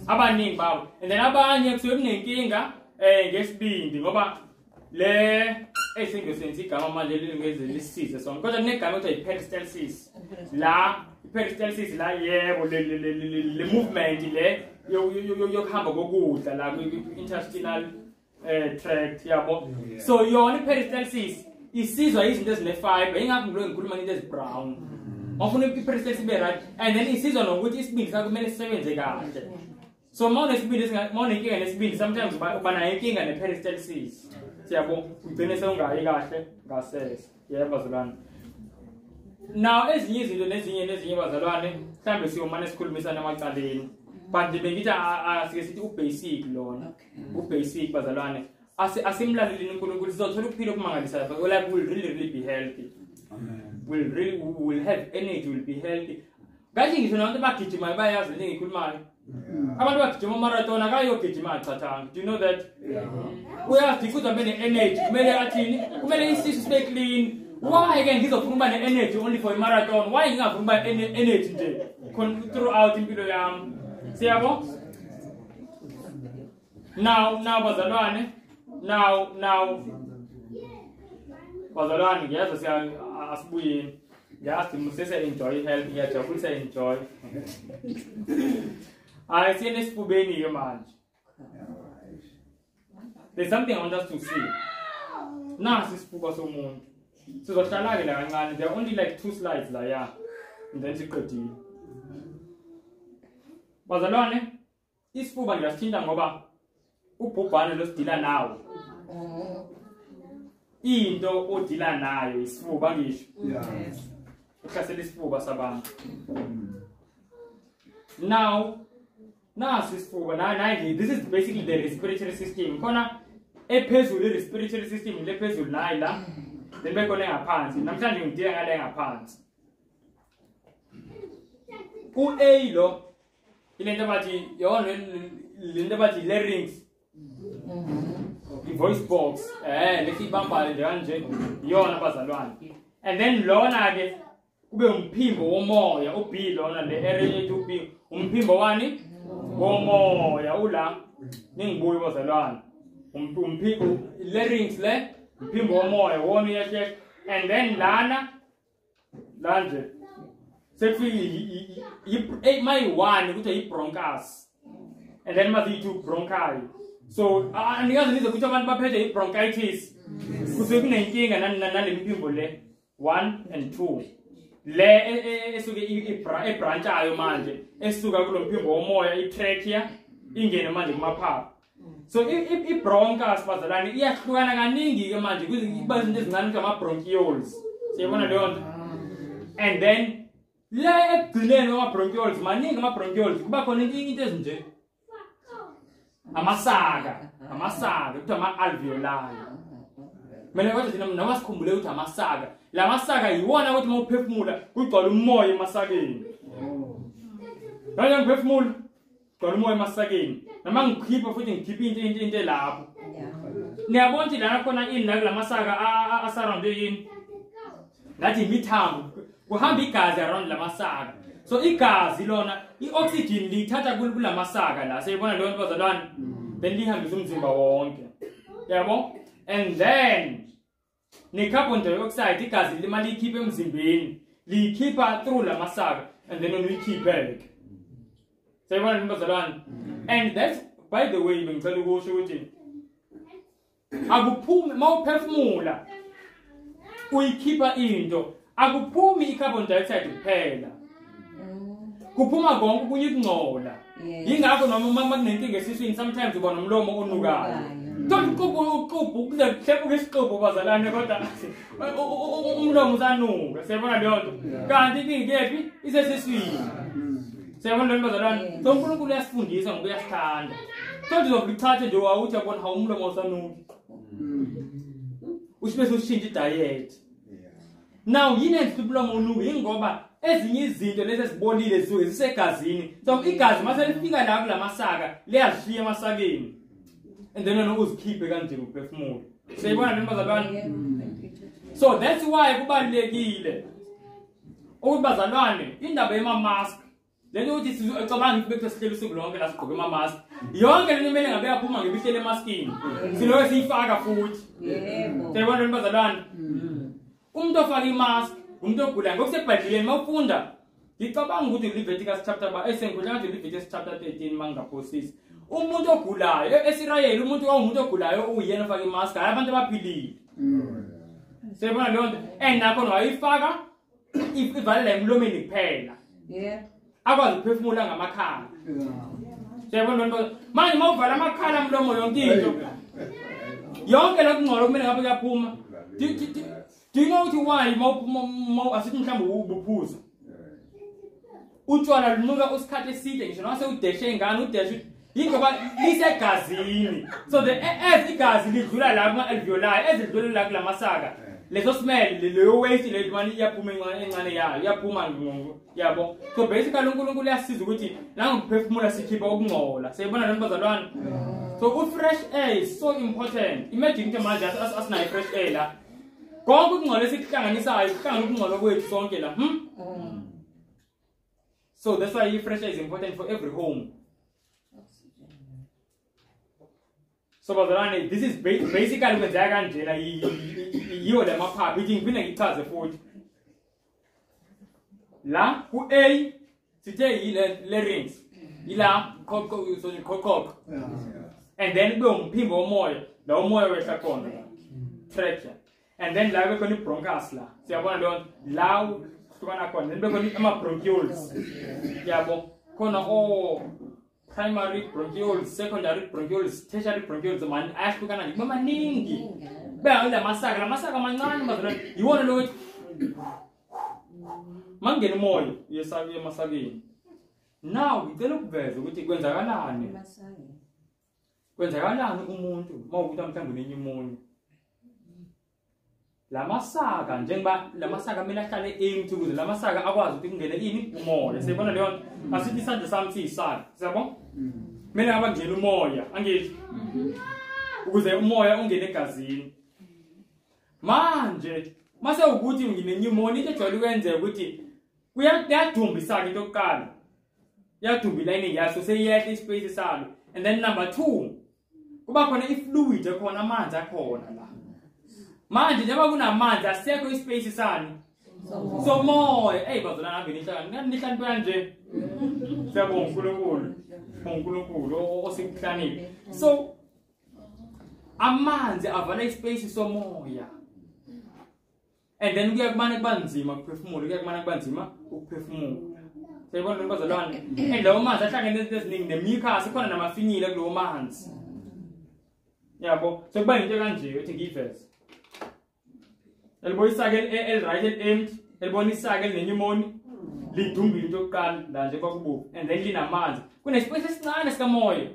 Abaningi babo. And then abanye kusuke kunenkinga ngesibindi ngoba le esingesenzi igama manje lingeze lisisize sonke. Kodwa kunegama ekuthiwa i-peristalsis. La i-peristalsis la yebo le movement le yokuhamba kokudla la ku-intestinal tract yabo. So yona i-peristalsis isizwa izinto ezine-fiber, ingakho ngilo ngikhuluma into ezi-brown. Ofuna i-peristalsis ibe right and then isizwa nokuthi isibindi sakho kumele sisebenze kahle. So mawunenkinga nesibindi sometimes uba nayo inkinga ne-peristalsis. Siyabo ugcine sewungayi kahle ngasese. Yebo bazalwane. Now ezinye izinto nezinye bazalwane mhlambe siyomane sikhulumisana amacaleni. But bengithi asike sithi ubasic lona. Ubasic bazalwane. Asimlalelini uNkulunkulu sizothola ukuphila okumangalisayo. Like we'll really be healthy. We'll have energy, we'll be healthy. Kathi ngisho nabantu abagijimayo bayazi into engikhulumayo. Abantu bagijima marathon akayogijima chathanga. Do you know that? Uyazi ukuthi abe ne-energy, kumele athini? Kumele isisu sibe clean. Why ke ngizofuna ukuba ne-energy only for a marathon? Why ngingafuna ukuba energy nje throughout impilo yami? Siyabo? Now bazalwane. Now bazalwane ngiyazi asibuyeni. Ngiyazi musese enjoy health, ngiyajabulisa enjoy. I see this fubeni here manje. There's something I want us to see. Nasi isifuba somuntu. Sizohlala ke la kancane. There are only like 2 slides la ya. And then siqedile. Bazalwane, isifuba ngiyasithinta ngoba ubhubhane losidila nawo. Into odila nayo isifuba ngisho. Yes. Ukhasela isifuba sabantu. Now this is basically the respiratory system. Khona ephezulu respiratory system lephezulu la then bekhona engaphansi. Namhlanje ngidinga ngale ngaphansi. U-A lo ilento bathi yona lento bathi larynx. I-voice box lesibambale nje kanje yona bazalwane. And then lona ke kube umphimbo womoya uB lona le area yethu uB umphimbo wani womoya ula ningibuye bazalwane umphimbo larynx le umphimbo womoya wona uyehle and then lana lanje sekufike mayi-1 kuthiwa yi-bronchus and then maziyi-2 bronchi. So andikaze nize ukuthi abantu baphethe i-bronchitis kusuke kunenkinga nale miphimbo le 1 and 2 le esuke ebranchayo manje esuka kulo mphimbo womoya i-trachea ingene manje kumaphaphu. So i-bronchus bazalwane iyahlukana kaningi-ke manje kuba izinto ezincane kuthiwa ama-bronchioles. Siyabona leyo nto? And then le ekugcineni kwama-bronchioles maningi ama-bronchioles kuba khona into ezinje amasaga kuthiwa ama-alveoli. Mina kodwa thina noma sikhumbule ukuthi amasaga la masaga yiwona ukuthi mawuphefumula kugcwala umoya emasakeni. Noma ngiphefumula kugcwala umoya emasakeni noma ngikhipha futhi ngikhipha into lapho. Niyabona ukuthi lana khona ini la masaga asurroundwe yini ngathi imithambo kuhamba igazi around la masaga. So igazi lona i-oxygen lithatha kula masaga la siyibona leyo nto bazalwane then lihambisa umzimba wonke. Yabo? And then ne-carbon dioxide igazi lima liyikhipha emzimbeni liyikhipha through la masaga and then uyikhiphe-ke. Siyibona leyo nto bazalwane? And that's by the way bengicela ukusho ukuthi akuphumi mawuphefumula uyikhipha into akuphumi i-carbon dioxide kuphela kuphuma konke kunye ukungcola. Yingakho noma makunenkinga esiswini sometimes uba nomlomo onukayo. Don't uqubhu kuze kuhlebuke isiqubhu bazalane kodwa umlomo usanuka. Siyabona leyo nto? Kanti inkinga kephi isesiswini. Siyabona leyo bazalane? So uNkulunkulu uyasifundisa ngoba uyasithanda. Don't uzokuthatha nje wawuthi yabona hawu umlomo usanuka. Usibese ushintshe i-diet. Now yini enhle umlomo unuka ingoba ezinye izinto lezi esibolile zisuke zisegazini. So igazi mase lifika la kula masaga liyashiya emasakeni and then wena uzikhiphe kanje uphefumula. Siyibona le bazalwane? So that's why kubalekile ukuthi bazalwane indaba yema-mask lento ukuthi sicabanga ukuthi sihlele usuku lonke la sigqoke ama-mask yonke lento kumele ngabe yaphuma ngebihlele emaskini siloke siyifaka futhi. Siyibona le bazalwane? Umuntu ofaka i-mask umuntu ogulayo ngokusebhayibhelini mawufunda ngicabanga ukuthi Leviticus chapter esenkundla ngathi Leviticus chapter 13 mangaphosisi umuntu ogulayo eSirayeli umuntu ogulayo uyena ofaka i-mask hayi abantu abaphilile. Siyabona leyo nto? And nakho wayifaka ivalela emlomeni kuphela akwazi ukuphefumula ngamakhala. Siyabona leyo nto? Manje mawuvala amakhala mlomo yonke into yonke lokungcola kumele ngabe kuyaphuma. Do you know why asithi mhlawumbe ubuphuza utshwala lunuka usikhathi eside ngisho noma sewudeshe ingane udeshe yingoba lisegazini. So as igazi lidlula la kuma-alveoli ezidlula la kula masaga leso smell leyo waste le manje iyaphuma encane yayo iyaphuma yabo. So basically uNkulunkulu uyasiza ukuthi la ngokuphefumula sikhipha ukungcola. Siyibona le bazalwane? So fresh air is so important. Imagine ukuthi manje asinayo fresh air la konke ukungcola esikuhlanganisayo kuhlangana ukungcola kwethu sonke la. So that's why fresh air is important for every home. So bazalwane, this is basically kwenzeka kanjena yiyo le maphaphu ithi ngiphinda ngichaze futhi la ku-A sithe yile rings ila kokok and then kube umphimbo womoya la umoya wehla khona trachea and then la bekhona i-bronchus la siyabona leyo la kuhlukana khona then bekhona ama-bronchioles yabo khona primary bronchioles, secondary bronchioles, tertiary bronchioles man ayahlukana nje maningi beka la masaga mancane bazalwane yiwona lo ukuthi mangena umoya yesabi emasakeni. Now ngicela ukuveza ukuthi kwenzakalani umuntu mawukuthi mhlawumbe unenyumonia la masaga njengoba la masaga kumele ahlale empty ukuze la masaga akwazi ukuthi kungene ini umoya. Siyabona leyo nto? Asithi isandla sami siyisandla siyabona kumele ngaba kungena umoya angithi ukuze umoya ungene egazini. Manje mase ukuthi nginenyumonia into ejwayele ukwenzeka ukuthi kuyadumba into yokuqala yadumba iline yaso seyiyehla ispace salo and then number 2 kuba khona ifluid ekhona amanzi akhona la. Manje njengoba kunamanzi asekho ispace sani somoya bazalwane ave nihlani kanje siyabonga uNkulunkulu osikuhlanile. So amanzi avala ispace somoya, and then kuya kumane kubanzima ukuphefumula, kuya kumane kubanzima ukuphefumula. Siyabona bazalwane, and lawo manzi ahlangene nezinto eziningi, nemucus ikhona namafinyila kulowo manzi. Yabo, so kuba into kanje uthi ngiveze. Elibona isake right empty, elibona isake nenyumoni lidumbile into yokuqala la nje kwakubuka, and then linamanzi. Kunespace esincane sikamoya.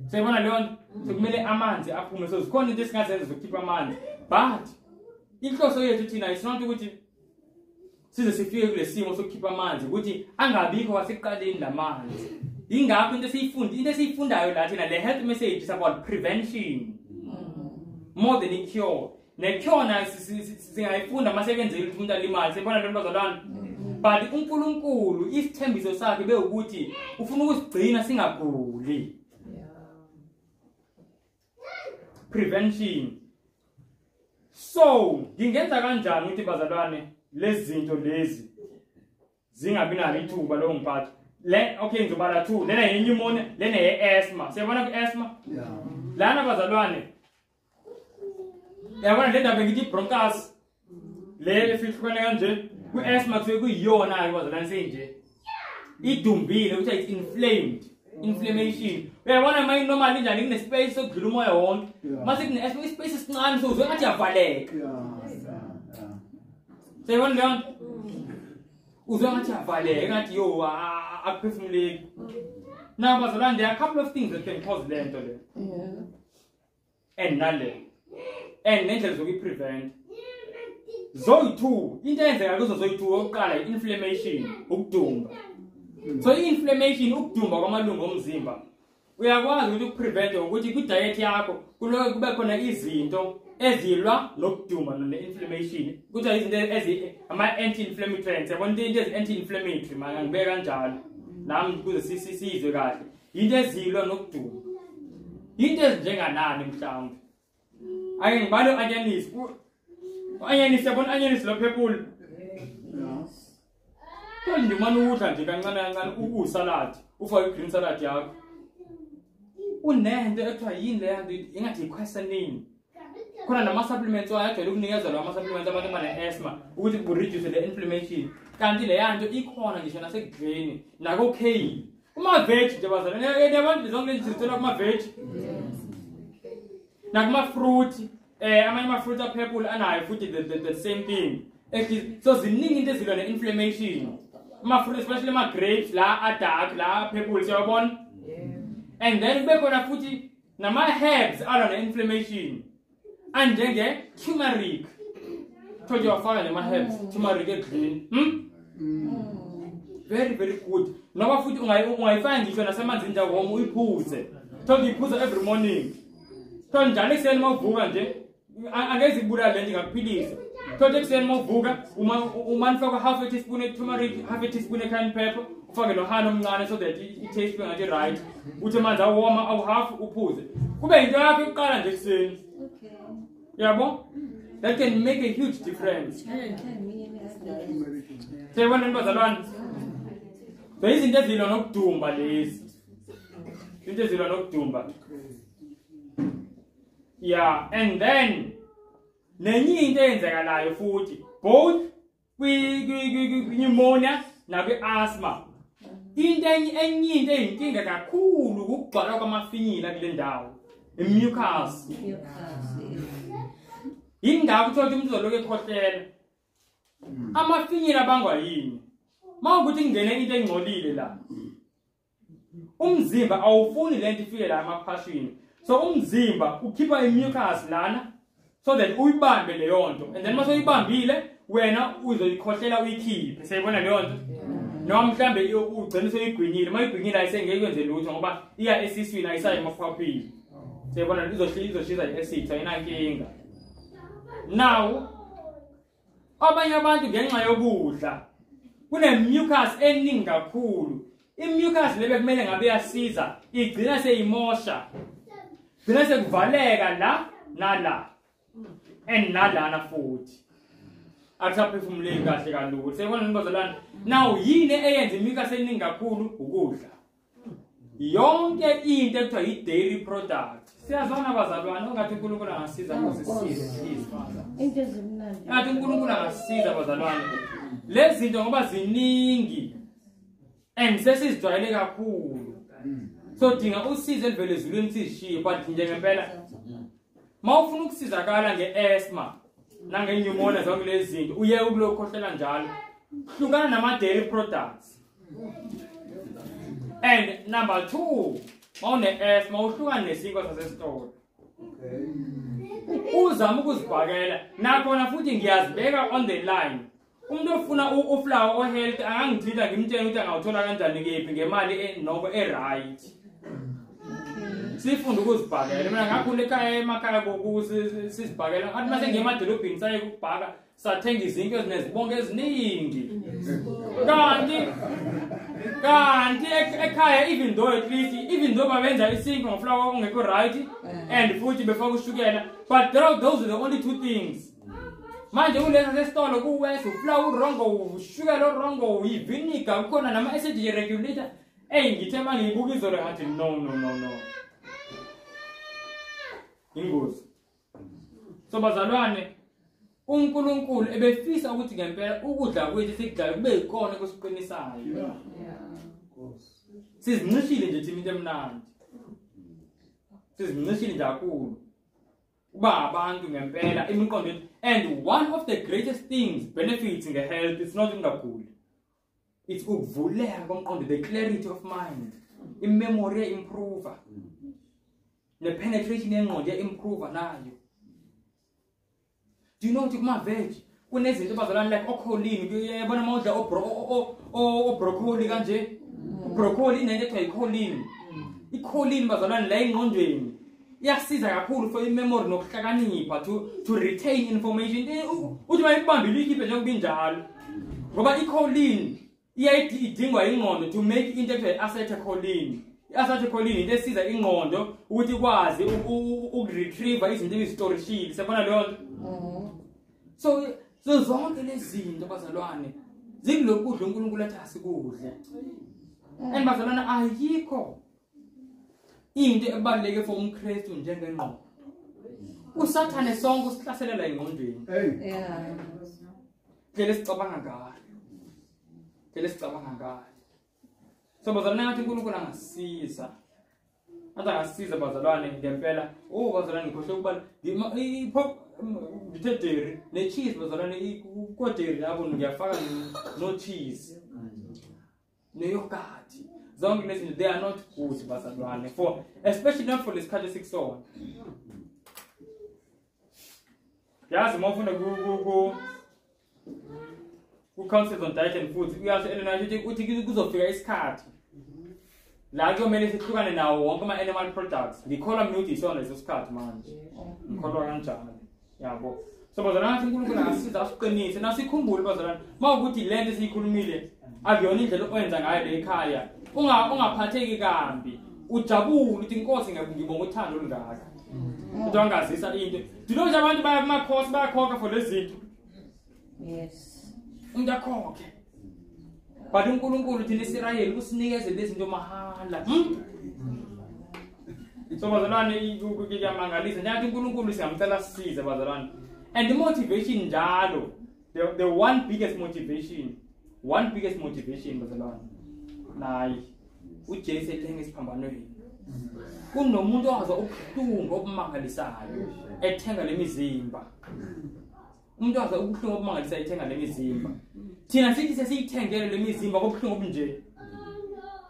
Siyabona leyo nto, sokumele amanzi aphume, so zikhona into esingazenza zokukhipha amanzi. But inhloso yethu thina isonto ukuthi size sifike kule simo sokukhipha amanzi ukuthi angabikho wasekuqaleni lamanzi. Ingakho into esiyifundayo la thina le health message is about prevention more than a cure. Ne cure na singayifunda masekenzele ukuthi umuntu alimali. Sibona lo bazalwane. But uNkulunkulu isithembiso sakhe bekuthi ufuna ukusigcina singaguli. Prevention. So ngingenza kanjani ukuthi bazalwane lezi zinto lezi zingabi nalo ithuba lo ngiphatha. Okay ngizobala 2. Lena yenyumoni, lena ye-asthma. Siyabona ku-asthma? Lana bazalwane. Yabona le ndaba ngithi bronchus. Le efihlukane kanje. Ku-asthma kusuke kuyiyona bazalwane senje. Idumbile ukuthi it's inflamed. Inflammation. Uyabona manje normal njani kunespace sokudlula umoya wonke. Mase kune-asthma ispace esincane so uzwe ngathi yavaleka. Siyabona leyo nto? Uzwe ngathi yavaleka ngathi yo akuphefumuleki. Now bazalwane, there are a couple of things that can cause le nto le. And nale. And nendlela zokuyi-prevent. Zoyi-2, into eyenzeka kuzo zoyi-2 oqala i-inflammation, ukudumba. So i-inflammation, ukudumba kwamalungu omzimba, uyakwazi ukuthi ukuprevent ukuthi kwi-diet yakho kuloke kube khona izinto ezilwa nokudumba ne-inflammation. Kuthiwa izinto ama-anti-inflammatories. Yabona into ezi-anti-inflammatory manje ngibeka kanjalo. Nami kuze sizwe kahle. Into ezilwa nokudumba. Into ezinjenganani mhlawumbe. Ake ngibale u-anyanisi. U-anyanisi yabona u-anyanisi lo phepula. Kodwa nje manje ukudla nje kancane kancane usalad, ufake i-green salad yakho. Unento ekuthiwa yini leyo nto ingathi i-quercetin. Khona nama-supplements ayajwayele ukunikezwa lawa ama-supplements abantu abane-asthma ukuthi ku-reduce the inflammation. Kanti leya nto ikhona ngisho nasekudleni nako-kale. Kuma-veg nje bazalwane, yabantu zonke lezi zithola kuma-veg. Nakuma-fruit, amanye ama-fruit aphephula anayo futhi the same thing. So ziningi into ezilwa ne-inflammation. Ama-fruit especially ama-grapes la adark la aphephula siyabona. And then kube khona futhi nama-herbs alwa ne-inflammation. Anjenge-turmeric. Thola wafaka nema-herbs, turmeric ekudleni. Very very good. Noma futhi ungayifaka ngisho nasemanzini nje woma uyiphuze. Thola uyiphuza every morning. Thola njalo ekuseni mawuvuka nje angeze ibulale nje ngakuphilisa. Thola ekuseni mawuvuka uma nifaka half a teaspoon turmeric, half a teaspoon cayenne pepper, ufake nohana omncane so that it tastes ngathi right. Uthi manzi awoma awu half uphuze. Kube into yakho yokuqala nje ekuseni. Okay. Yabo? That can make a huge difference. Siyabona bazalwane. So izinto ezilwa nokudumba lezi. Izinto ezilwa nokudumba. Yeah, and then nenye into eyenzekalayo futhi both kwi-pneumonia nakwi-asthma. Into enye into eyinkinga kakhulu ukugcwala kwamafinyila kule ndawo. I-mucus. Indawo uthola umuntu uzoloku ekhohlela. Amafinyila abangwa yini? Mawukuthi kungene into engcolile la. Umzimba awufuni lento ifike la emaphashini. So umzimba ukhipha i-mucus lana so that uyibambe leyo nto. And then mase uyibambile wena uzoyikhohlela uyikhiphe. Siyayibona leyo nto? Noma mhlambe ugcina seyigwinyile, mayigwinyile ayisengeke kwenze lutho ngoba iya esiswini ayisayi emaphapini. Siyabona izoshiza i-acid ayinankinga. Now abanye abantu ngenxa yokudla kune-mucus eningi kakhulu. I-mucus lebe kumele ngabe yasiza igcina seyimosha. Igcina sekuvaleka la nala. And nalana futhi. akusaphefumuleki kahle kalula. Seyibona bazalwane. Now yini eyenza imika seningi kakhulu ukudla. Yonke into ekuthiwa i-dairy product. Siyazona bazalwane ungathi uNkulunkulu angasiza ngosisize please father. Into ezimnandi. Ngathi uNkulunkulu angasiza bazalwane. Lezi zinto ngoba ziningi and sesizijwayele kakhulu. So dinga usizo elivele ezulwini sishiye but nje ngempela mawufuna ukusizakala ngeasthma nangenyumona zonke lezi zinto uye ukulokhohlela njalo hlukana nama dairy products. And number 2 mawune asthma uhlukana nesinkwa sasesitolo. Uzama ukuzibhakela nakhona futhi ngiyazibeka on the line. Umuntu ofuna uflower ohealth angangithila ngimtshela ukuthi angawuthola kanjani kephi ngemali noko right. Sifunda ukuzibhakela mina ngakhule ekhaya emakhaya sisibhakela athi mase ngemadolobheni saye ukubhaka sathenga izinto ezinezibongo eziningi. Kanti ekhaya even though babenza isinko ngoflower ongekho right and futhi befaka ushukela but those are the only 2 things. Manje uletha sesitolo kuwese uflower urongo ushukela urongo uyivinika kukhona nama acidity regulator ngithe mangiyibuka izolo ngathi no. Ingozi. So bazalwane uNkulunkulu ebefisa ukuthi ngempela ukudla kwethu sikudla kube ikona kusiqinisayo. Sizincishile nje thina into emnandi. Sizincishile nje kakhulu. Kuba abantu ngempela imiqondo and one of the greatest things benefits in the health is not ungaguli. It's ukuvuleka komqondo, the clarity of mind. I-memory improve. The penetration yengqondo improve nayo. Do you know ukuthi kuma veg kunezinto bazalwane like ocholini uyabona mawudla broccoli kanje broccoli inento ekuthiwa i-choline. I-choline bazalwane la engqondweni iyasiza kakhulu for i-memory nokuhlakanipha to retain information. Uthi mayibambile ikhiphe nje kubinjalo ngoba i-choline idingwa ingqondo to make into ekuthiwa i-acetylcholine. I-acetylcholine into esiza ingqondo ukuthi ikwazi ukuretrieve izinto ezistorishile. Siyabona leyo nto. So zonke lezi zinto bazalwane zikulokudla uNkulunkulu athi asikudle. And bazalwane ayikho into ebaluleke for umKristu njengengqondo. Usathane sonke usihlaselela engqondweni. Phela sicabanga ngayo. So bazalwane ngathi uNkulunkulu angasiza. Angasiza bazalwane ngempela. Bazalwane ngikhohle ukubala ngithethe ne cheese bazalwane koderi yabo ngiyafaka no cheese. Ne yogurt. Zonke lezi they are not good bazalwane for especially not for lesikhathi sikusona. Yazi mawufuna ku concept on diet and food uyasho uthi kuzofika isikhathi la kuyomele sihlukane nawo wonke ama animal products. Ngikhola mina isona leso sikhathi manje. Ngikholwa kanjani? Yabo. So bazalwane uNkulunkulu angasiza asiqinise nasikhumbule bazalwane mawukuthi lento esiyikhulumile akuyona indlela oyenza ngayo le ekhaya ungaphatheki kambi ujabule ukuthi inkosi ngibonga uthando olungaka. Uthi angazisa into. Dilo nje abantu baya kumakhosi bayakhokha for lezi zinto. Yes. Umuntu akhokhe. But uNkulunkulu thina eSirayeli usinikeze lezi zinto mahala. So bazalwane kuyamangalisa nje uNkulunkulu siyamcela sisize bazalwane. And the motivation njalo the one biggest motivation bazalwane nayi uJesu ethenga isiphambano. Kunomuntu owazi ubuhlungu obumangalisayo ethenga lemizimba. Umuntu owazi ubuhlungu obumangalisayo ethenga lemizimba. Thina sithi sesiyithengele lemizimba kobuhlungu obunje.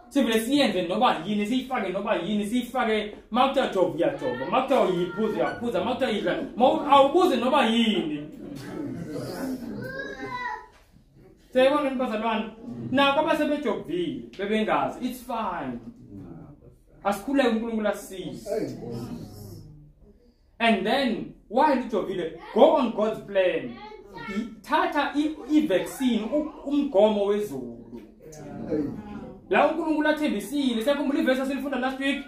Sivele siyenze noba yini siyifake noba yini siyifake mawutha job ya job mawutha uyiphuza mawutha idla awubuze noba yini. Seyibona bazalwane na kwaba sebejobvile bebengazi it's fine. Asikhuleke uNkulunkulu asisize. And then while ujobile go on God's plan. Thatha i-vaccine umgomo wezulu. La uNkulunkulu athembisile sekhumbula iverse esilifunda last week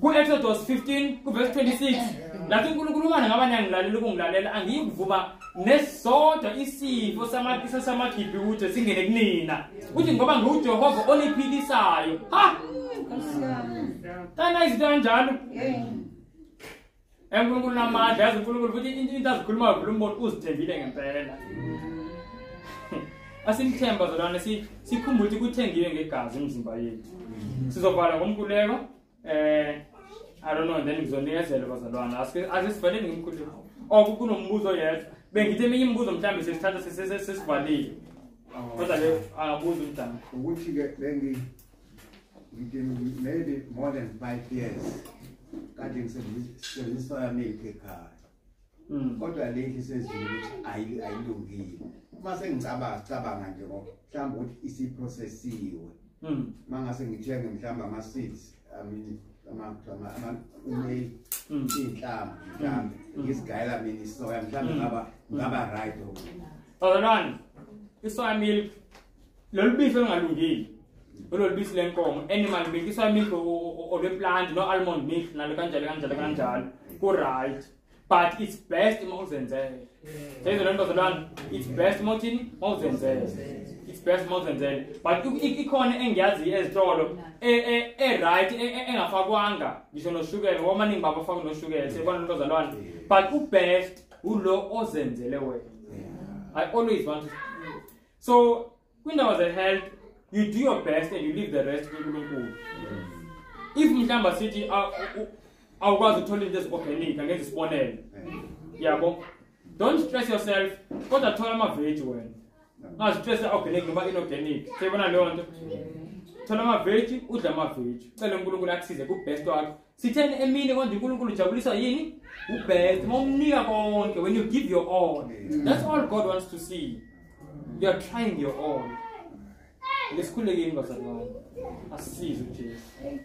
ku Exodus 15 ku verse 26 Lathi uNkulunkulu manje ngabanye angilalela ukungilalela angiyivuma nesodwa isifo samakhiphuthe singene kunina. Uthi ngoba nguJehova oniphilisayo. Ha! Kana izinto kanjalo. uNkulunkulu namandla yazi uNkulunkulu futhi into azikhulumayo uNkulunkulu uzithembile ngempela. Asimthemba zalwana sikhumbule ukuthi kuthengiwe ngegazi umzimba yethu. Sizobhala ngomkhuleko I don't know then ngizonikezela bazalwana asisivaleni ngomkhuleko. Kunombuzo yedwa. Bengithi eminye imibuzo mhlambe sesithatha sesivalile. Kodwa ke angabuza umntana. Ukuthi ke maybe more than 5 years. Kade ngisebenzisa yami ekhaya. Kodwa lethi sezile ukuthi ayilungile. Mase ngicabanga nje mhlawumbe ukuthi isiprocessiwe. Mangase ngithenge mhlawumbe ama seeds inhlamvu mhlawumbe ngisigayela mina isoya mhlawumbe ngaba right Bazalwane isoya milk lolubisi engalungile olubisi lenkomo animal milk isoya milk olwe plant no almond milk nalo kanjalo ku right but it's best mawuzenzele senzele lento bazalwane it's best mawuthini mawuzenzele it's best mawuzenzele but ikhona engiyazi ezitolo right engafakwanga ngisho noshukela ngoba maningi babafaka noshukela sebona lento bazalwane but ubest ulo ozenzele wena. I always want to. So when there was a health, you do your best and you leave the rest to uNkulunkulu. If mhlamba sithi awukwazi ukuthola into eziorganic angeke isibonele. Yabo. Don't stress yourself. Kodwa thola ama-veg wena. Ungazistress organic noma inorganic. Sebona leyo nto. Thola ama-veg, udla ama-veg. Cela uNkulunkulu akusize ku-best wakho. Sitheni emini konke uNkulunkulu ujabuliswa yini? Ubest. Momnika konke when you give your all. That's all God wants to see. You are trying your all. Lesikhulekeni bazalwane. Asisize uJesu.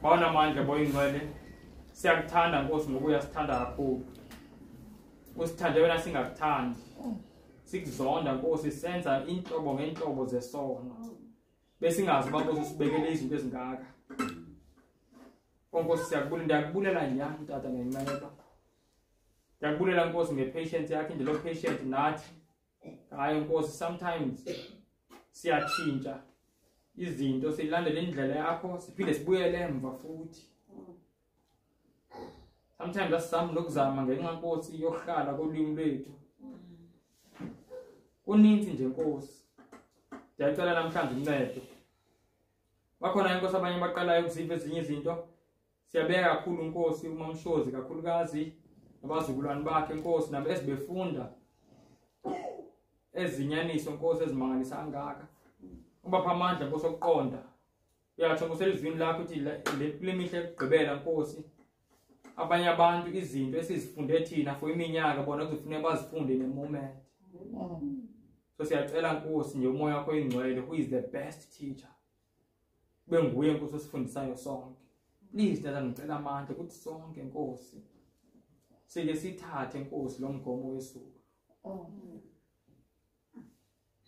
Bawona amandla boyingcwele. Siyakuthanda Nkosi ngoba uyasithanda kakhulu. Usithande wena singakuthandi. Sikuzonda Nkosi senza inhlobo ngenhlobo zesono. Besingazi babo usibekele izinto ezingaka. Nkosi ndiyakubulela nyani tata ngenqeba. Ndiyakubulela Nkosi ngepatience yakhe indlela patient nathi. Hayi Nkosi sometimes siyatshintsha izinto silandele indlela yakho siphinde sibuyele emva futhi. Sometimes asizama lokuzama ngenxa Nkosi yokuhlala kolimi lwethu. Kuninzi nje Nkosi. Ndiyacela namhlanje uncedo. Bakhona Nkosi abanye baqalayo ukuziva ezinye izinto. Siyabeka kakhulu Nkosi uMamshozi kakhulukazi abazukulwane bakhe Nkosi nabo esibefunda ezinyaniso Nkosi ezimangalisa angaka. Ubapha amandla Nkosi okuqonda. Uyatsho Nkosi elizwini lakho ukuthi le mihle ekugqibela Nkosi. Abanye abantu izinto esizifunde thina for iminyaka bona kuzofuneka bazifunde nemoment. So siyacela Nkosi nje umoya wakho oyingcwele who is the best teacher. Benguye Nkosi osifundisayo sonke. Please tata ngicela amandla ukuthi sonke Nkosi sike sithathe Nkosi lo mgomo wesuku.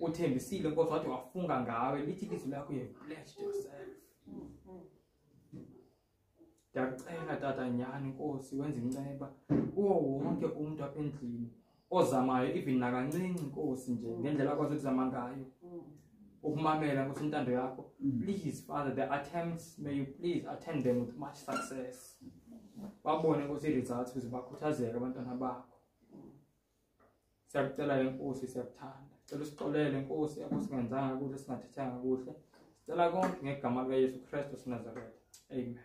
Uthembisile Nkosi wathi wafunga ngawe lithi izwi lakho you pledged yourself. Ndiyacela tata nyani Nkosi wenza inceba kuwo wonke umuntu apha endlini ozamayo even nakancinci Nkosi nje ngendlela akwazi ukuzama ngayo. Ukumamela Nkosi intando yakho. Please Father the attempts may you please attend them with much success. Babone Nkosi results ukuze bakhuthazeke abantwana bakho. Siyakucela Nkosi siyakuthanda. Cela usixolele Nkosi apho singenzanga kuhle singathethanga kuhle. Sicela konke ngegama likaYesu Kristu waseNazaretha. Amen.